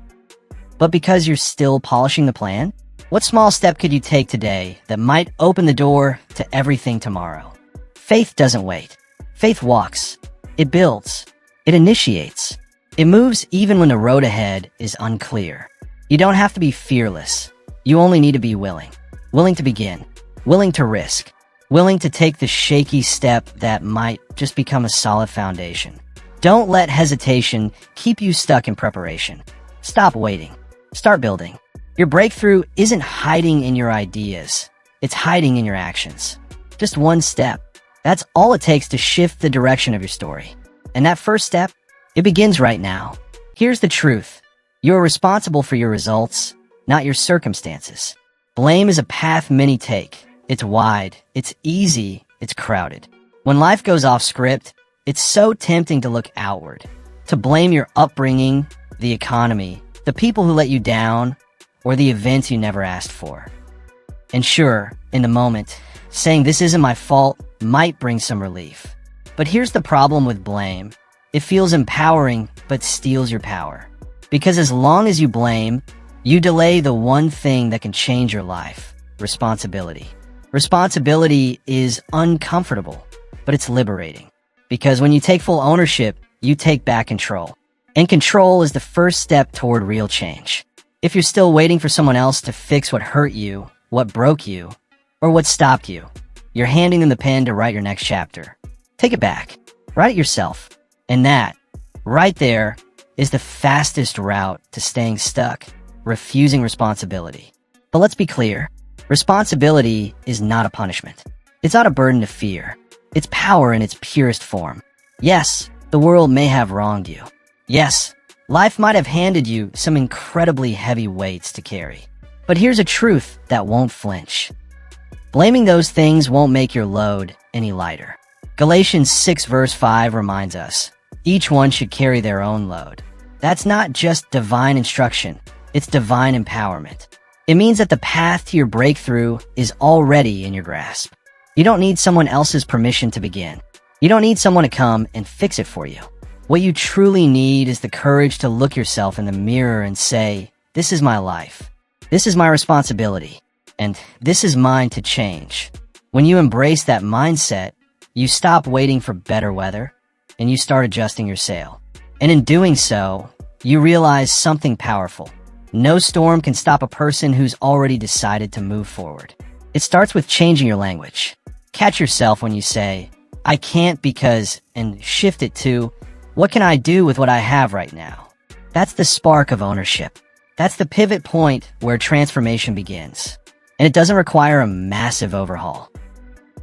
B: but because you're still polishing the plan? What small step could you take today that might open the door to everything tomorrow? Faith doesn't wait. Faith walks. It builds. It initiates. It moves even when the road ahead is unclear. You don't have to be fearless. You only need to be willing. Willing to begin. Willing to risk. Willing to take the shaky step that might just become a solid foundation. Don't let hesitation keep you stuck in preparation. Stop waiting. Start building. Your breakthrough isn't hiding in your ideas. It's hiding in your actions. Just one step. That's all it takes to shift the direction of your story. And that first step, it begins right now. Here's the truth. You're responsible for your results, not your circumstances. Blame is a path many take. It's wide, it's easy, it's crowded. When life goes off script, it's so tempting to look outward, to blame your upbringing, the economy, the people who let you down, or the events you never asked for. And sure, in the moment, saying this isn't my fault might bring some relief. But here's the problem with blame. It feels empowering, but steals your power. Because as long as you blame, you delay the one thing that can change your life: responsibility. Responsibility is uncomfortable, but it's liberating. Because when you take full ownership, you take back control. And control is the first step toward real change. If you're still waiting for someone else to fix what hurt you, what broke you, or what stopped you, you're handing them the pen to write your next chapter. Take it back. Write it yourself. And that, right there, is the fastest route to staying stuck, refusing responsibility. But let's be clear. Responsibility is not a punishment. It's not a burden to fear. It's power in its purest form. Yes, the world may have wronged you. Yes, life might have handed you some incredibly heavy weights to carry. But here's a truth that won't flinch. Blaming those things won't make your load any lighter. Galatians 6 verse 5 reminds us, each one should carry their own load. That's not just divine instruction, it's divine empowerment. It means that the path to your breakthrough is already in your grasp. You don't need someone else's permission to begin. You don't need someone to come and fix it for you. What you truly need is the courage to look yourself in the mirror and say, this is my life. This is my responsibility. And this is mine to change. When you embrace that mindset, you stop waiting for better weather and you start adjusting your sail. And in doing so, you realize something powerful. No storm can stop a person who's already decided to move forward. It starts with changing your language. Catch yourself when you say, I can't because, and shift it to, what can I do with what I have right now? That's the spark of ownership. That's the pivot point where transformation begins. And it doesn't require a massive overhaul.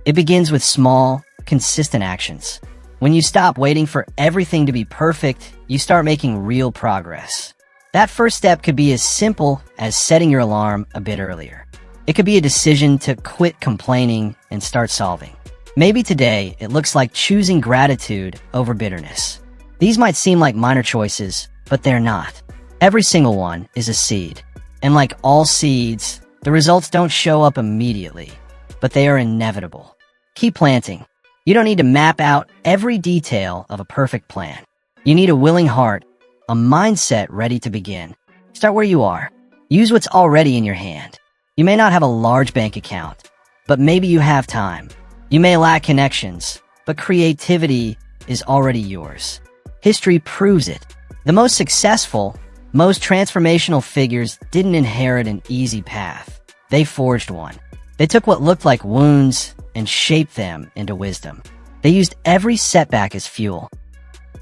B: It begins with small, consistent actions. When you stop waiting for everything to be perfect, you start making real progress. That first step could be as simple as setting your alarm a bit earlier. It could be a decision to quit complaining and start solving. Maybe today it looks like choosing gratitude over bitterness. These might seem like minor choices, but they're not. Every single one is a seed. And like all seeds, the results don't show up immediately, but they are inevitable. Keep planting. You don't need to map out every detail of a perfect plan. You need a willing heart, a mindset ready to begin. Start where you are. Use what's already in your hand. You may not have a large bank account, but maybe you have time. You may lack connections, but creativity is already yours. History proves it. The most successful, most transformational figures didn't inherit an easy path. They forged one. They took what looked like wounds and shaped them into wisdom. They used every setback as fuel.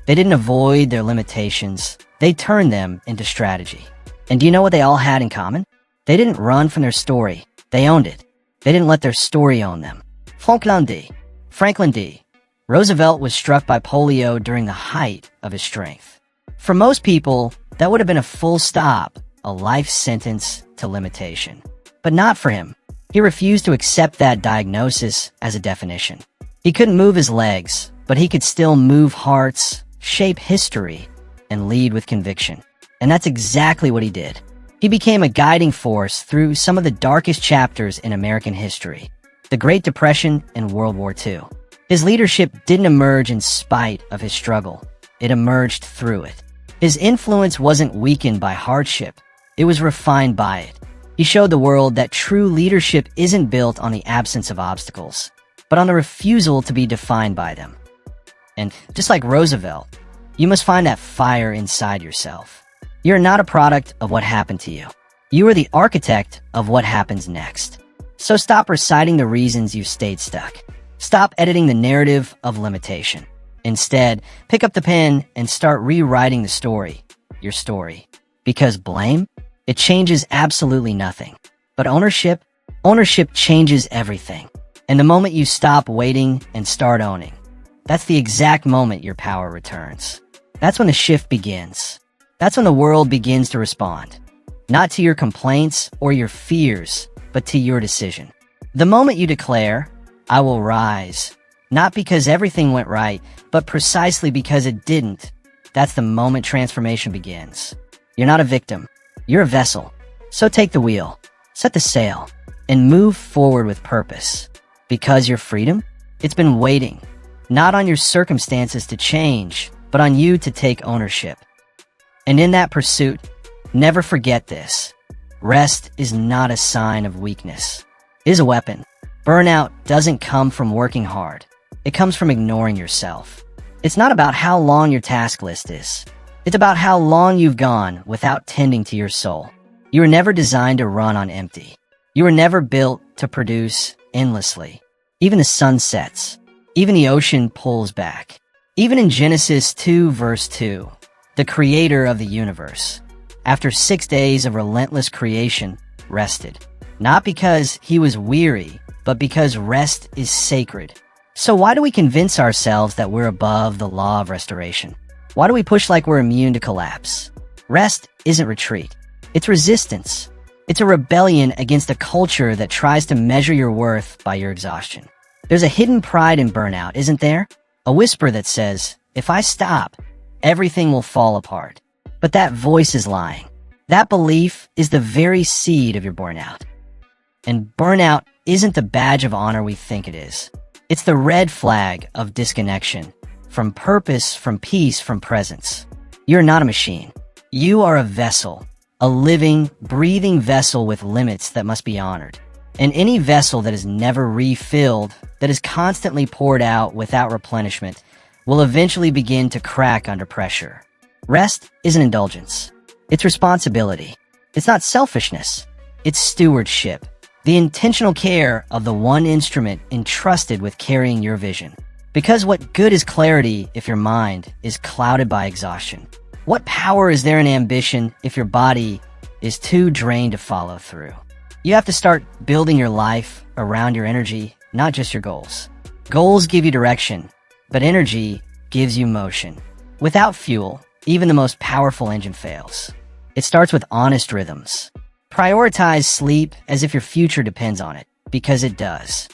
B: They didn't avoid their limitations. They turned them into strategy. And do you know what they all had in common? They didn't run from their story. They owned it. They didn't let their story own them. Franklin D. Roosevelt was struck by polio during the height of his strength. For most people, that would have been a full stop, a life sentence to limitation. But not for him. He refused to accept that diagnosis as a definition. He couldn't move his legs, but he could still move hearts, shape history, and lead with conviction. And that's exactly what he did. He became a guiding force through some of the darkest chapters in American history, the Great Depression and World War II. His leadership didn't emerge in spite of his struggle. It emerged through it. His influence wasn't weakened by hardship. It was refined by it. He showed the world that true leadership isn't built on the absence of obstacles, but on the refusal to be defined by them. And just like Roosevelt, you must find that fire inside yourself. You're not a product of what happened to you. You are the architect of what happens next. So stop reciting the reasons you've stayed stuck. Stop editing the narrative of limitation. Instead, pick up the pen and start rewriting the story, your story. Because blame, it changes absolutely nothing. But ownership changes everything. And the moment you stop waiting and start owning, that's the exact moment your power returns. That's when the shift begins. That's when the world begins to respond. Not to your complaints or your fears, but to your decision. The moment you declare, I will rise, not because everything went right, but precisely because it didn't, that's the moment transformation begins. You're not a victim. You're a vessel. So take the wheel, set the sail, and move forward with purpose. Because your freedom, it's been waiting, not on your circumstances to change, but on you to take ownership. And in that pursuit, never forget this. Rest is not a sign of weakness. It is a weapon. Burnout doesn't come from working hard. It comes from ignoring yourself. It's not about how long your task list is. It's about how long you've gone without tending to your soul. You were never designed to run on empty. You were never built to produce endlessly. Even the sun sets. Even the ocean pulls back. Even in Genesis 2 verse 2, the creator of the universe, after 6 days of relentless creation, rested. Not because he was weary, but because rest is sacred. So why do we convince ourselves that we're above the law of restoration? Why do we push like we're immune to collapse? Rest isn't retreat. It's resistance. It's a rebellion against a culture that tries to measure your worth by your exhaustion. There's a hidden pride in burnout, isn't there? A whisper that says, if I stop, everything will fall apart. But that voice is lying. That belief is the very seed of your burnout. And burnout isn't the badge of honor we think it is. It's the red flag of disconnection, from purpose, from peace, from presence. You're not a machine. You are a vessel, a living, breathing vessel with limits that must be honored. And any vessel that is never refilled, that is constantly poured out without replenishment, will eventually begin to crack under pressure. Rest is an indulgence. It's responsibility. It's not selfishness. It's stewardship. The intentional care of the one instrument entrusted with carrying your vision. Because what good is clarity if your mind is clouded by exhaustion? What power is there in ambition if your body is too drained to follow through? You have to start building your life around your energy, not just your goals. Goals give you direction, but energy gives you motion. Without fuel, even the most powerful engine fails. It starts with honest rhythms. Prioritize sleep as if your future depends on it, because it does.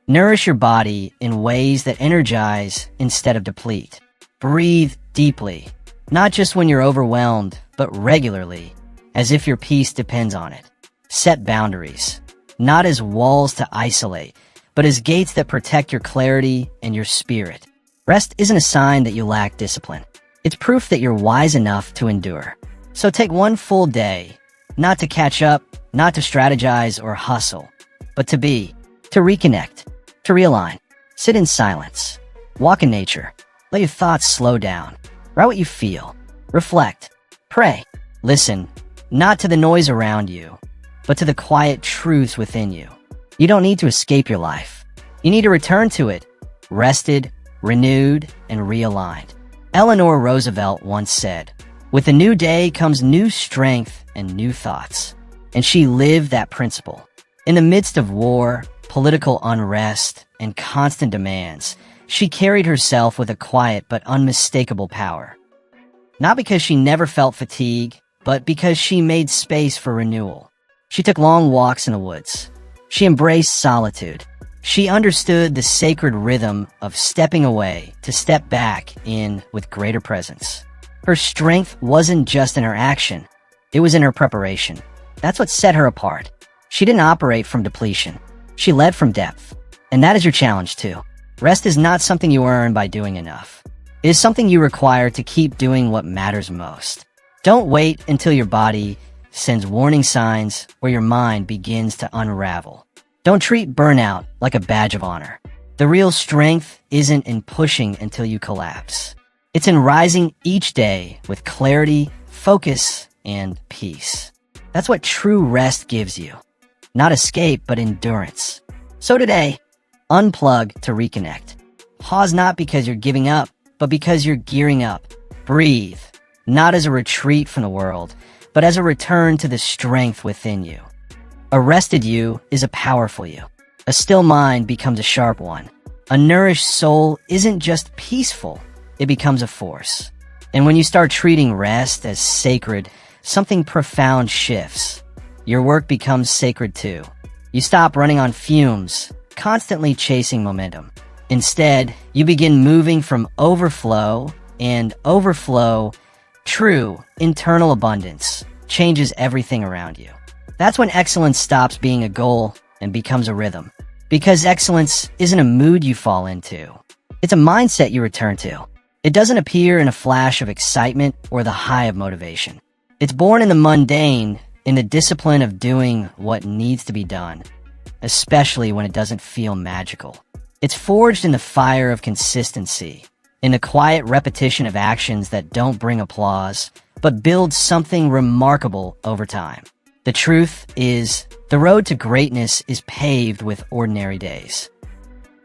B: Nourish your body in ways that energize instead of deplete. Breathe deeply, not just when you're overwhelmed, but regularly, as if your peace depends on it. Set boundaries, not as walls to isolate, but as gates that protect your clarity and your spirit. Rest isn't a sign that you lack discipline. It's proof that you're wise enough to endure. So take one full day, not to catch up, not to strategize or hustle, but to be, to reconnect, to realign. Sit in silence. Walk in nature. Let your thoughts slow down. Write what you feel. Reflect. Pray. Listen, not to the noise around you, but to the quiet truths within you. You don't need to escape your life. You need to return to it, rested, renewed, and realigned. Eleanor Roosevelt once said, "With a new day comes new strength and new thoughts." And she lived that principle. In the midst of war, political unrest, and constant demands, she carried herself with a quiet but unmistakable power. Not because she never felt fatigue, but because she made space for renewal. She took long walks in the woods. She embraced solitude. She understood the sacred rhythm of stepping away to step back in with greater presence. Her strength wasn't just in her action, it was in her preparation. That's what set her apart. She didn't operate from depletion. She led from depth. And that is your challenge too. Rest is not something you earn by doing enough. It is something you require to keep doing what matters most. Don't wait until your body sends warning signs or your mind begins to unravel. Don't treat burnout like a badge of honor. The real strength isn't in pushing until you collapse. It's in rising each day with clarity, focus, and peace. That's what true rest gives you. Not escape, but endurance. So today, unplug to reconnect. Pause not because you're giving up, but because you're gearing up. Breathe, not as a retreat from the world, but as a return to the strength within you. A rested you is a powerful you. A still mind becomes a sharp one. A nourished soul isn't just peaceful, it becomes a force. And when you start treating rest as sacred, something profound shifts. Your work becomes sacred too. You stop running on fumes, constantly chasing momentum. Instead, you begin moving from overflow, and overflow, true, internal abundance, changes everything around you. That's when excellence stops being a goal and becomes a rhythm. Because excellence isn't a mood you fall into. It's a mindset you return to. It doesn't appear in a flash of excitement or the high of motivation. It's born in the mundane, in the discipline of doing what needs to be done, especially when it doesn't feel magical. It's forged in the fire of consistency, in the quiet repetition of actions that don't bring applause, but build something remarkable over time. The truth is, the road to greatness is paved with ordinary days.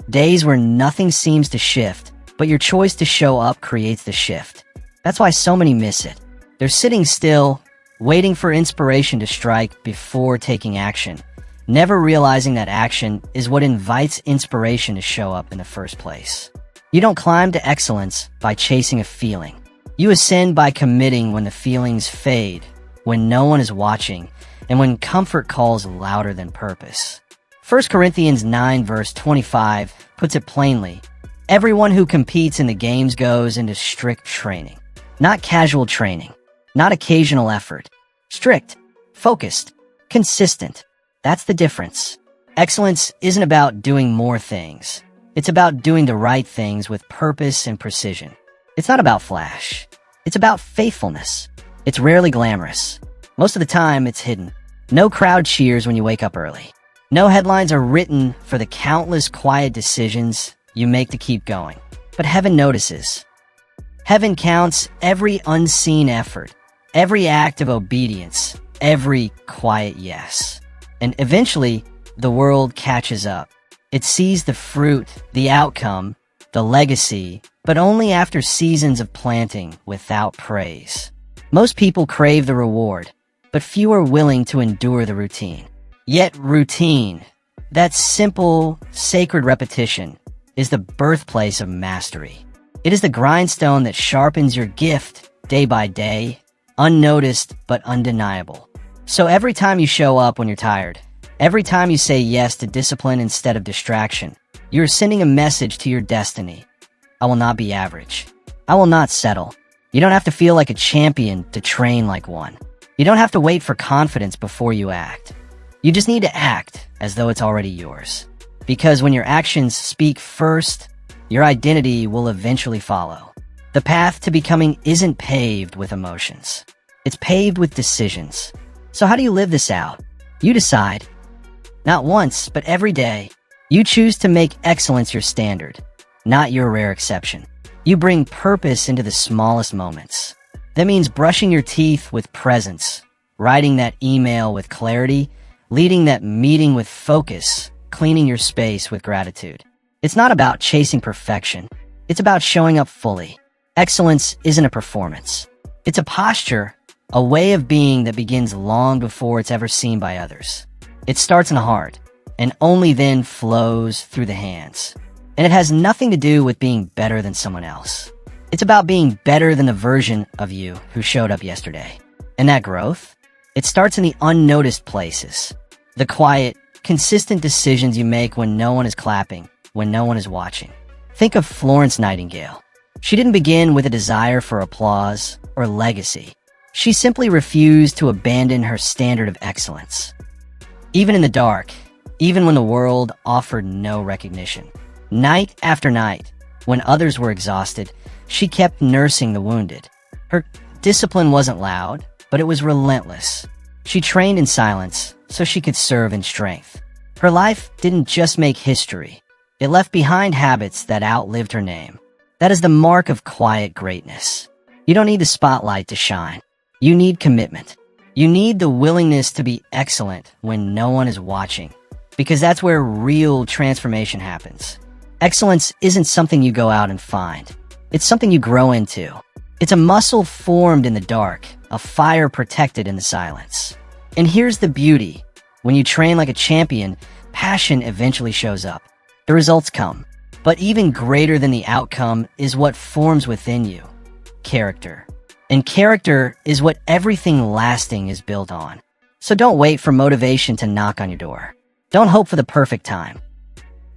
B: Days where nothing seems to shift, but your choice to show up creates the shift. That's why so many miss it. They're sitting still, waiting for inspiration to strike before taking action, never realizing that action is what invites inspiration to show up in the first place. You don't climb to excellence by chasing a feeling. You ascend by committing when the feelings fade, when no one is watching, and when comfort calls louder than purpose. 1 Corinthians 9 verse 25 puts it plainly. Everyone who competes in the games goes into strict training. Not casual training. Not occasional effort. Strict. Focused. Consistent. That's the difference. Excellence isn't about doing more things. It's about doing the right things with purpose and precision. It's not about flash. It's about faithfulness. It's rarely glamorous. Most of the time, it's hidden. No crowd cheers when you wake up early. No headlines are written for the countless quiet decisions you make to keep going. But heaven notices. Heaven counts every unseen effort, every act of obedience, every quiet yes. And eventually, the world catches up. It sees the fruit, the outcome, the legacy, but only after seasons of planting without praise. Most people crave the reward, but few are willing to endure the routine. Yet routine, that simple, sacred repetition, is the birthplace of mastery. It is the grindstone that sharpens your gift day by day, unnoticed but undeniable. So every time you show up when you're tired, every time you say yes to discipline instead of distraction, you're sending a message to your destiny. I will not be average. I will not settle. You don't have to feel like a champion to train like one. You don't have to wait for confidence before you act. You just need to act as though it's already yours. Because when your actions speak first, your identity will eventually follow. The path to becoming isn't paved with emotions. It's paved with decisions. So how do you live this out? You decide. Not once, but every day. You choose to make excellence your standard, not your rare exception. You bring purpose into the smallest moments. That means brushing your teeth with presence, writing that email with clarity, leading that meeting with focus, cleaning your space with gratitude. It's not about chasing perfection. It's about showing up fully. Excellence isn't a performance. It's a posture, a way of being that begins long before it's ever seen by others. It starts in the heart, and only then flows through the hands. And it has nothing to do with being better than someone else. It's about being better than the version of you who showed up yesterday. And that growth, it starts in the unnoticed places. The quiet, consistent decisions you make when no one is clapping, when no one is watching. Think of Florence Nightingale. She didn't begin with a desire for applause or legacy. She simply refused to abandon her standard of excellence. Even in the dark, even when the world offered no recognition. Night after night, when others were exhausted, she kept nursing the wounded. Her discipline wasn't loud, but it was relentless. She trained in silence so she could serve in strength. Her life didn't just make history. It left behind habits that outlived her name. That is the mark of quiet greatness. You don't need the spotlight to shine. You need commitment. You need the willingness to be excellent when no one is watching, because that's where real transformation happens. Excellence isn't something you go out and find. It's something you grow into. It's a muscle formed in the dark, a fire protected in the silence. And here's the beauty. When you train like a champion, passion eventually shows up. The results come. But even greater than the outcome is what forms within you. Character. And character is what everything lasting is built on. So don't wait for motivation to knock on your door. Don't hope for the perfect time.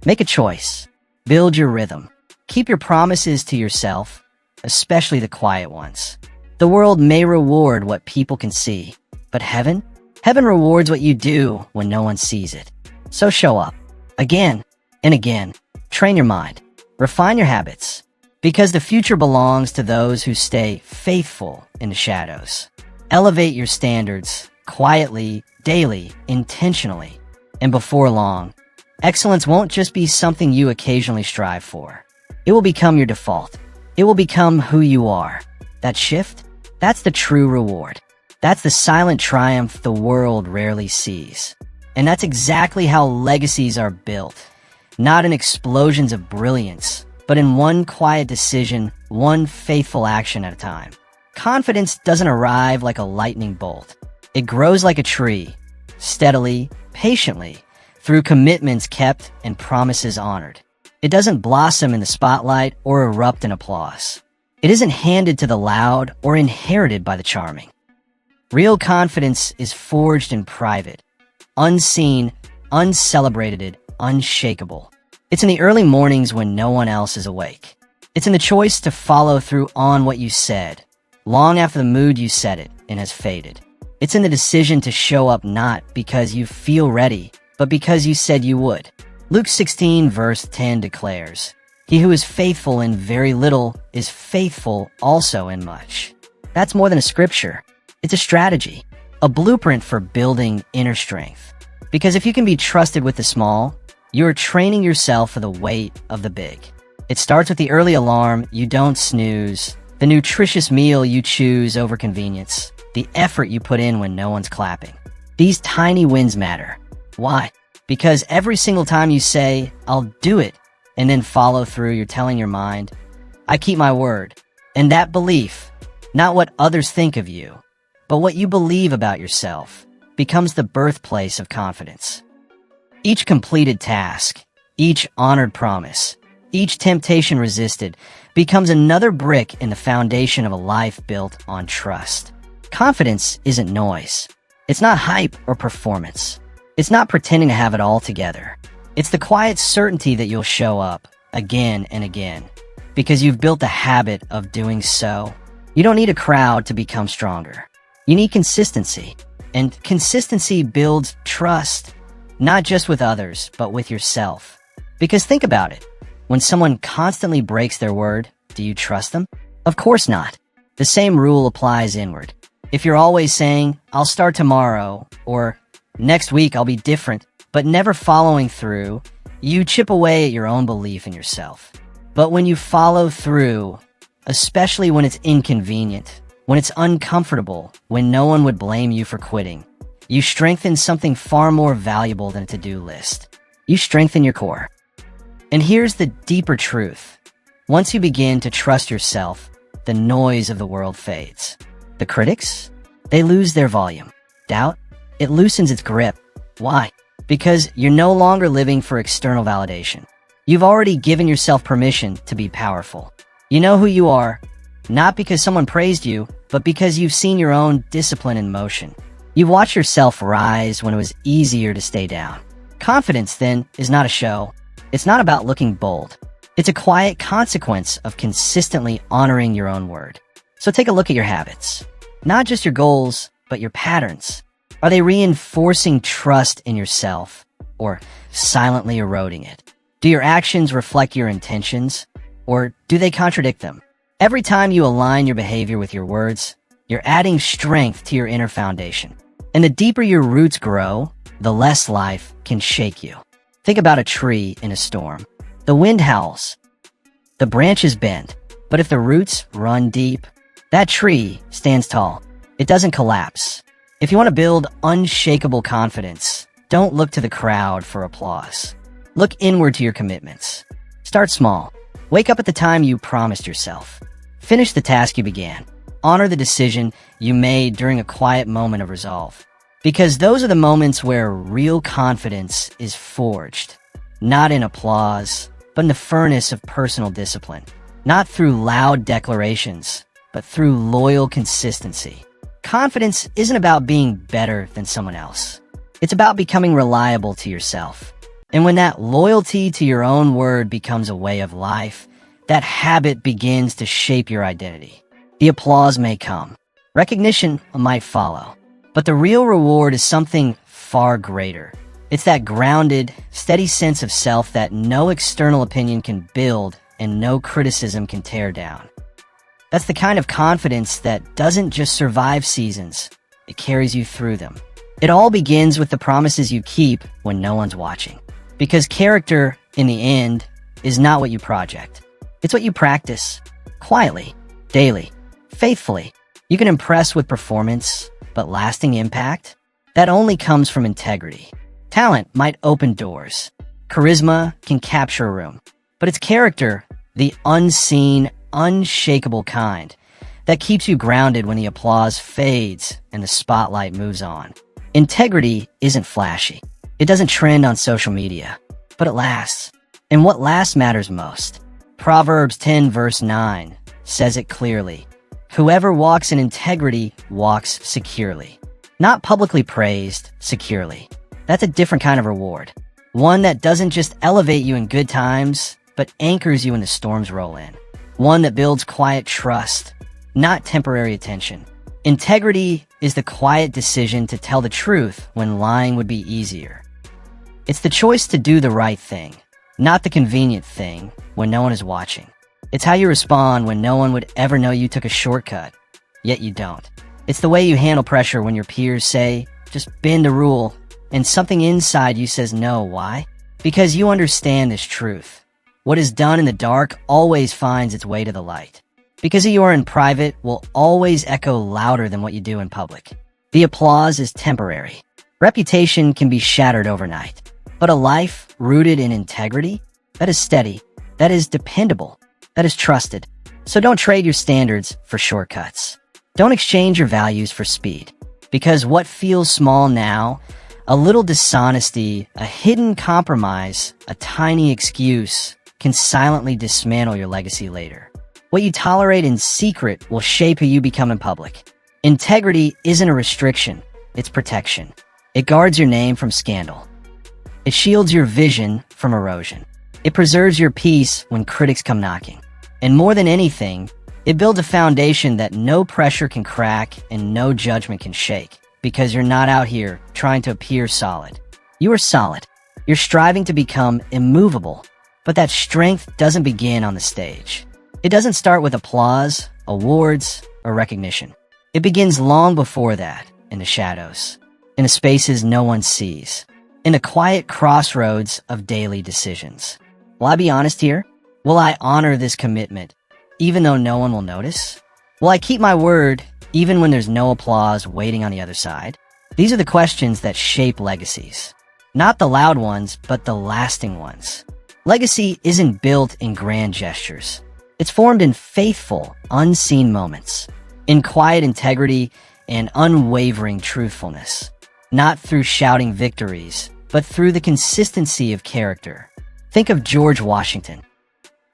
B: Make a choice. Build your rhythm. Keep your promises to yourself, especially the quiet ones. The world may reward what people can see, but heaven rewards what you do when no one sees it. So show up. Again and again. Train your mind. Refine your habits. Because the future belongs to those who stay faithful in the shadows. Elevate your standards quietly, daily, intentionally. And before long, excellence won't just be something you occasionally strive for. It will become your default. It will become who you are. That shift, that's the true reward. That's the silent triumph the world rarely sees. And that's exactly how legacies are built. Not in explosions of brilliance, but in one quiet decision, one faithful action at a time. Confidence doesn't arrive like a lightning bolt. It grows like a tree, steadily, patiently, through commitments kept and promises honored. It doesn't blossom in the spotlight or erupt in applause. It isn't handed to the loud or inherited by the charming. Real confidence is forged in private, unseen, uncelebrated, unshakable. It's in the early mornings when no one else is awake. It's in the choice to follow through on what you said, long after the mood you said it and has faded. It's in the decision to show up not because you feel ready, but because you said you would. Luke 16 verse 10 declares, "He who is faithful in very little is faithful also in much." That's more than a scripture. It's a strategy, a blueprint for building inner strength. Because if you can be trusted with the small, you're training yourself for the weight of the big. It starts with the early alarm you don't snooze, the nutritious meal you choose over convenience, the effort you put in when no one's clapping. These tiny wins matter. Why? Because every single time you say, "I'll do it," and then follow through, you're telling your mind, "I keep my word." And that belief, not what others think of you, but what you believe about yourself, becomes the birthplace of confidence. Each completed task, each honored promise, each temptation resisted becomes another brick in the foundation of a life built on trust. Confidence isn't noise. It's not hype or performance. It's not pretending to have it all together. It's the quiet certainty that you'll show up again and again because you've built the habit of doing so. You don't need a crowd to become stronger. You need consistency. And consistency builds trust, not just with others, but with yourself. Because think about it. When someone constantly breaks their word, do you trust them? Of course not. The same rule applies inward. If you're always saying, "I'll start tomorrow," or "next week I'll be different," but never following through, you chip away at your own belief in yourself. But when you follow through, especially when it's inconvenient, when it's uncomfortable, when no one would blame you for quitting, you strengthen something far more valuable than a to-do list. You strengthen your core. And here's the deeper truth. Once you begin to trust yourself, the noise of the world fades. The critics? They lose their volume. Doubt? It loosens its grip. Why? Because you're no longer living for external validation. You've already given yourself permission to be powerful. You know who you are, not because someone praised you, but because you've seen your own discipline in motion. You've watched yourself rise when it was easier to stay down. Confidence, then, is not a show. It's not about looking bold. It's a quiet consequence of consistently honoring your own word. So take a look at your habits. Not just your goals, but your patterns. Are they reinforcing trust in yourself or silently eroding it? Do your actions reflect your intentions or do they contradict them? Every time you align your behavior with your words, you're adding strength to your inner foundation. And the deeper your roots grow, the less life can shake you. Think about a tree in a storm. The wind howls. The branches bend. But if the roots run deep, that tree stands tall. It doesn't collapse. If you want to build unshakable confidence, don't look to the crowd for applause. Look inward to your commitments. Start small. Wake up at the time you promised yourself. Finish the task you began. Honor the decision you made during a quiet moment of resolve. Because those are the moments where real confidence is forged. Not in applause, but in the furnace of personal discipline. Not through loud declarations, but through loyal consistency. Confidence isn't about being better than someone else. It's about becoming reliable to yourself. And when that loyalty to your own word becomes a way of life, that habit begins to shape your identity. The applause may come. Recognition might follow. But the real reward is something far greater. It's that grounded, steady sense of self that no external opinion can build and no criticism can tear down. That's the kind of confidence that doesn't just survive seasons, it carries you through them. It all begins with the promises you keep when no one's watching. Because character, in the end, is not what you project. It's what you practice. Quietly, daily, faithfully. You can impress with performance, but lasting impact? That only comes from integrity. Talent might open doors. Charisma can capture a room. But it's character, the unseen, unshakable kind, that keeps you grounded when the applause fades and the spotlight moves on. Integrity isn't flashy. It doesn't trend on social media, but it lasts. And what lasts matters most. Proverbs 10 verse 9 says it clearly. Whoever walks in integrity walks securely. Not publicly praised, securely. That's a different kind of reward. One that doesn't just elevate you in good times, but anchors you when the storms roll in. One that builds quiet trust, not temporary attention. Integrity is the quiet decision to tell the truth when lying would be easier. It's the choice to do the right thing, not the convenient thing when no one is watching. It's how you respond when no one would ever know you took a shortcut, yet you don't. It's the way you handle pressure when your peers say, just bend the rule, and something inside you says no. Why? Because you understand this truth. What is done in the dark always finds its way to the light. Because who you are in private will always echo louder than what you do in public. The applause is temporary. Reputation can be shattered overnight. But a life rooted in integrity, that is steady, that is dependable, that is trusted. So don't trade your standards for shortcuts. Don't exchange your values for speed. Because what feels small now, a little dishonesty, a hidden compromise, a tiny excuse, can silently dismantle your legacy later. What you tolerate in secret will shape who you become in public. Integrity isn't a restriction, it's protection. It guards your name from scandal. It shields your vision from erosion. It preserves your peace when critics come knocking. And more than anything, it builds a foundation that no pressure can crack and no judgment can shake. Because you're not out here trying to appear solid. You are solid. You're striving to become immovable. But that strength doesn't begin on the stage. It doesn't start with applause, awards, or recognition. It begins long before that, in the shadows, in the spaces no one sees, in the quiet crossroads of daily decisions. Will I be honest here? Will I honor this commitment, even though no one will notice? Will I keep my word, even when there's no applause waiting on the other side? These are the questions that shape legacies. Not the loud ones, but the lasting ones. Legacy isn't built in grand gestures. It's formed in faithful, unseen moments, in quiet integrity and unwavering truthfulness. Not through shouting victories, but through the consistency of character. Think of George Washington.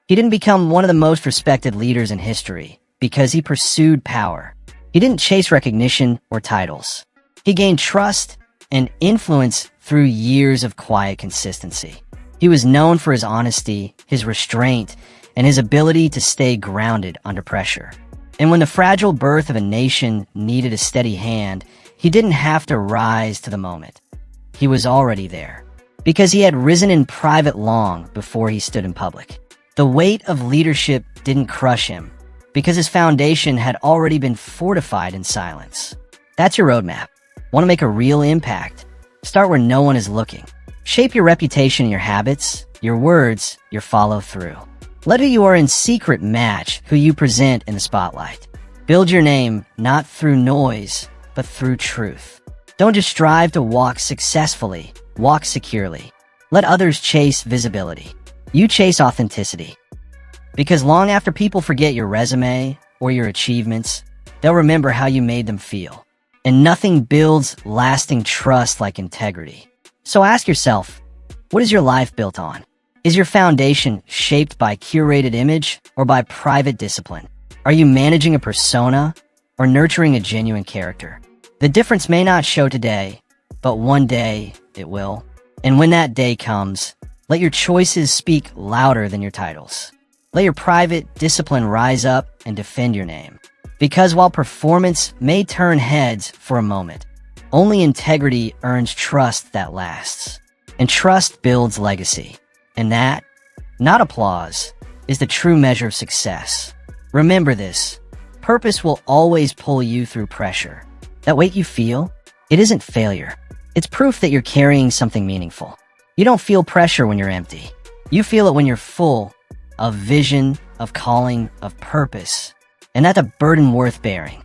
B: He didn't become one of the most respected leaders in history because he pursued power. He didn't chase recognition or titles. He gained trust and influence through years of quiet consistency. He was known for his honesty, his restraint, and his ability to stay grounded under pressure. And when the fragile birth of a nation needed a steady hand, he didn't have to rise to the moment. He was already there, because he had risen in private long before he stood in public. The weight of leadership didn't crush him, because his foundation had already been fortified in silence. That's your roadmap. Want to make a real impact? Start where no one is looking. Shape your reputation and your habits, your words, your follow-through. Let who you are in secret match who you present in the spotlight. Build your name not through noise, but through truth. Don't just strive to walk successfully, walk securely. Let others chase visibility. You chase authenticity. Because long after people forget your resume or your achievements, they'll remember how you made them feel. And nothing builds lasting trust like integrity. So ask yourself, what is your life built on? Is your foundation shaped by curated image or by private discipline? Are you managing a persona or nurturing a genuine character? The difference may not show today, but one day it will. And when that day comes, let your choices speak louder than your titles. Let your private discipline rise up and defend your name. Because while performance may turn heads for a moment, only integrity earns trust that lasts. And trust builds legacy. And that, not applause, is the true measure of success. Remember this, purpose will always pull you through pressure. That weight you feel, it isn't failure. It's proof that you're carrying something meaningful. You don't feel pressure when you're empty. You feel it when you're full of vision, of calling, of purpose. And that's a burden worth bearing.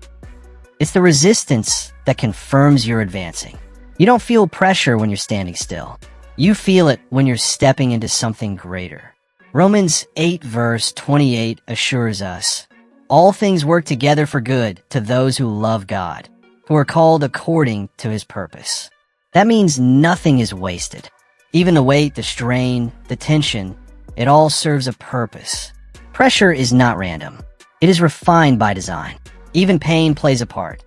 B: It's the resistance that confirms you're advancing. You don't feel pressure when you're standing still. You feel it when you're stepping into something greater. Romans 8 verse 28 assures us, all things work together for good to those who love God, who are called according to his purpose. That means nothing is wasted. Even the weight, the strain, the tension, it all serves a purpose. Pressure is not random. It is refined by design. Even pain plays a part,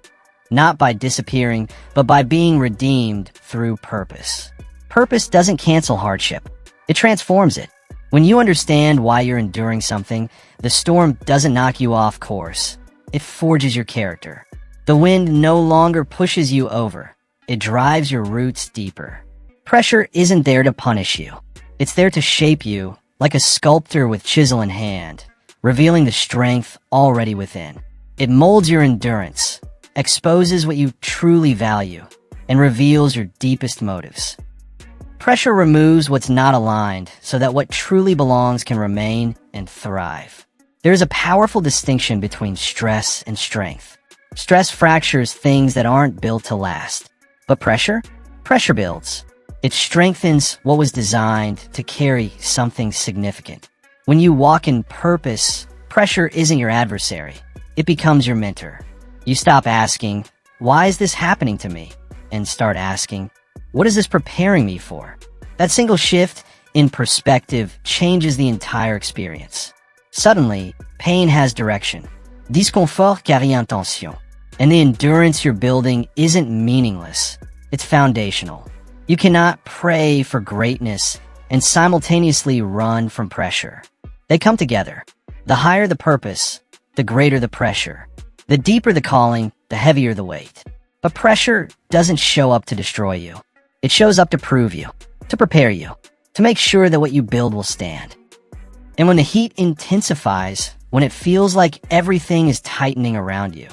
B: not by disappearing, but by being redeemed through purpose. Purpose doesn't cancel hardship. It transforms it. When you understand why you're enduring something, the storm doesn't knock you off course. It forges your character. The wind no longer pushes you over. It drives your roots deeper. Pressure isn't there to punish you. It's there to shape you, like a sculptor with chisel in hand, revealing the strength already within. It molds your endurance, exposes what you truly value, and reveals your deepest motives. Pressure removes what's not aligned so that what truly belongs can remain and thrive. There is a powerful distinction between stress and strength. Stress fractures things that aren't built to last. But pressure? Pressure builds. It strengthens what was designed to carry something significant. When you walk in purpose, pressure isn't your adversary. It becomes your mentor. You stop asking, "Why is this happening to me?" and start asking, "What is this preparing me for?" That single shift in perspective changes the entire experience. Suddenly, pain has direction. Disconfort carry intention. And the endurance you're building isn't meaningless. It's foundational. You cannot pray for greatness and simultaneously run from pressure. They come together. The higher the purpose, the greater the pressure. The deeper the calling, the heavier the weight. But pressure doesn't show up to destroy you. It shows up to prove you, to prepare you, to make sure that what you build will stand. And when the heat intensifies, when it feels like everything is tightening around you,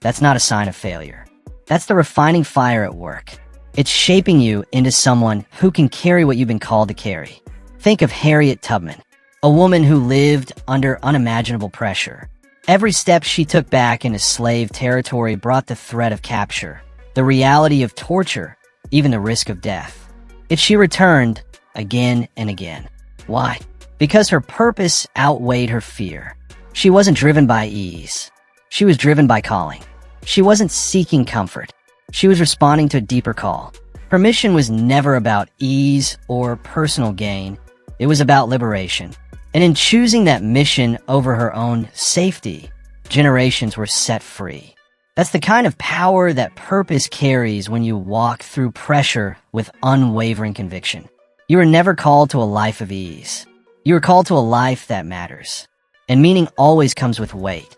B: that's not a sign of failure. That's the refining fire at work. It's shaping you into someone who can carry what you've been called to carry. Think of Harriet Tubman, a woman who lived under unimaginable pressure. Every step she took back into slave territory brought the threat of capture, the reality of torture, even the risk of death. Yet she returned again and again. Why? Because her purpose outweighed her fear. She wasn't driven by ease. She was driven by calling. She wasn't seeking comfort. She was responding to a deeper call. Her mission was never about ease or personal gain. It was about liberation. And in choosing that mission over her own safety, generations were set free. That's the kind of power that purpose carries when you walk through pressure with unwavering conviction. You are never called to a life of ease. You are called to a life that matters. And meaning always comes with weight.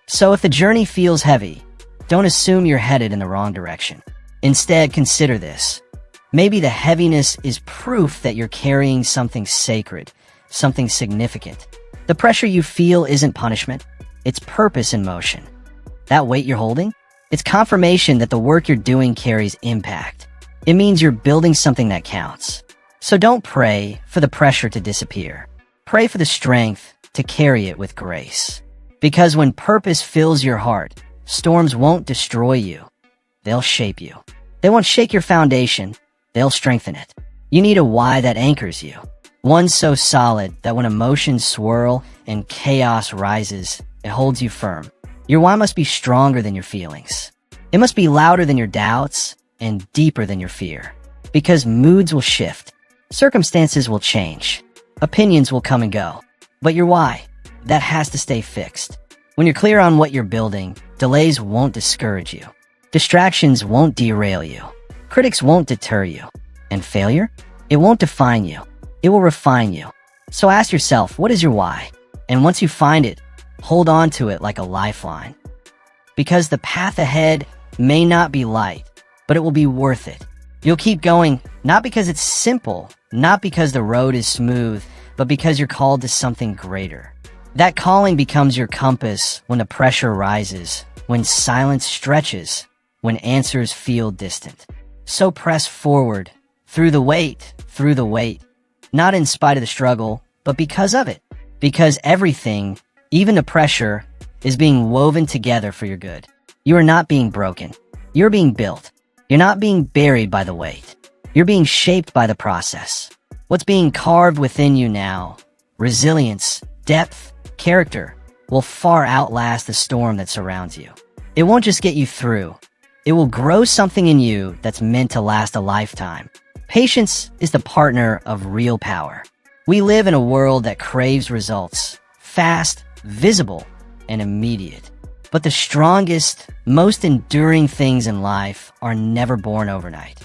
B: So if the journey feels heavy, don't assume you're headed in the wrong direction. Instead, consider this. Maybe the heaviness is proof that you're carrying something sacred, something significant. The pressure you feel isn't punishment. It's purpose in motion. That weight you're holding? It's confirmation that the work you're doing carries impact. It means you're building something that counts. So don't pray for the pressure to disappear. Pray for the strength to carry it with grace. Because when purpose fills your heart, storms won't destroy you. They'll shape you. They won't shake your foundation. They'll strengthen it. You need a why that anchors you. One so solid that when emotions swirl and chaos rises, it holds you firm. Your why must be stronger than your feelings. It must be louder than your doubts and deeper than your fear. Because moods will shift. Circumstances will change. Opinions will come and go. But your why, that has to stay fixed. When you're clear on what you're building, delays won't discourage you. Distractions won't derail you. Critics won't deter you. And failure? It won't define you. It will refine you. So ask yourself, what is your why? And once you find it, hold on to it like a lifeline. Because the path ahead may not be light, but it will be worth it. You'll keep going, not because it's simple, not because the road is smooth, but because you're called to something greater. That calling becomes your compass when the pressure rises, when silence stretches, when answers feel distant. So press forward, through the weight, not in spite of the struggle, but because of it. Because everything, even the pressure, is being woven together for your good. You are not being broken. You're being built. You're not being buried by the weight. You're being shaped by the process. What's being carved within you now, resilience, depth, character, will far outlast the storm that surrounds you. It won't just get you through. It will grow something in you that's meant to last a lifetime. Patience is the partner of real power. We live in a world that craves results, fast, visible, and immediate. But the strongest, most enduring things in life are never born overnight.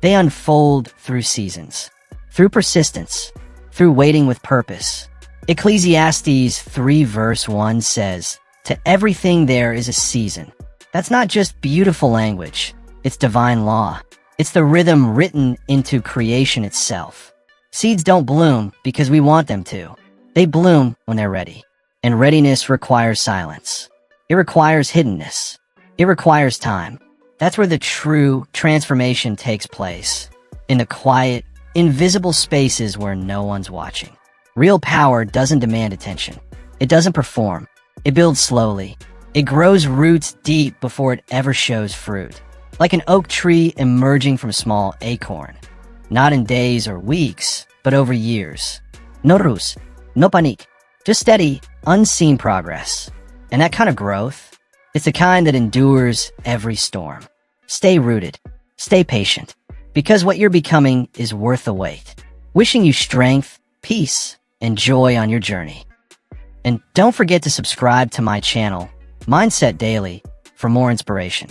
B: They unfold through seasons, through persistence, through waiting with purpose. Ecclesiastes 3 verse 1 says, "To everything there is a season." That's not just beautiful language. It's divine law. It's the rhythm written into creation itself. Seeds don't bloom because we want them to. They bloom when they're ready. And readiness requires silence. It requires hiddenness. It requires time. That's where the true transformation takes place. In the quiet, invisible spaces where no one's watching. Real power doesn't demand attention. It doesn't perform. It builds slowly. It grows roots deep before it ever shows fruit. Like an oak tree emerging from a small acorn. Not in days or weeks, but over years. No ruse, no panique. Just steady, unseen progress. And that kind of growth, it's the kind that endures every storm. Stay rooted. Stay patient. Because what you're becoming is worth the wait. Wishing you strength, peace, and joy on your journey. And don't forget to subscribe to my channel, Mindset Daily, for more inspiration.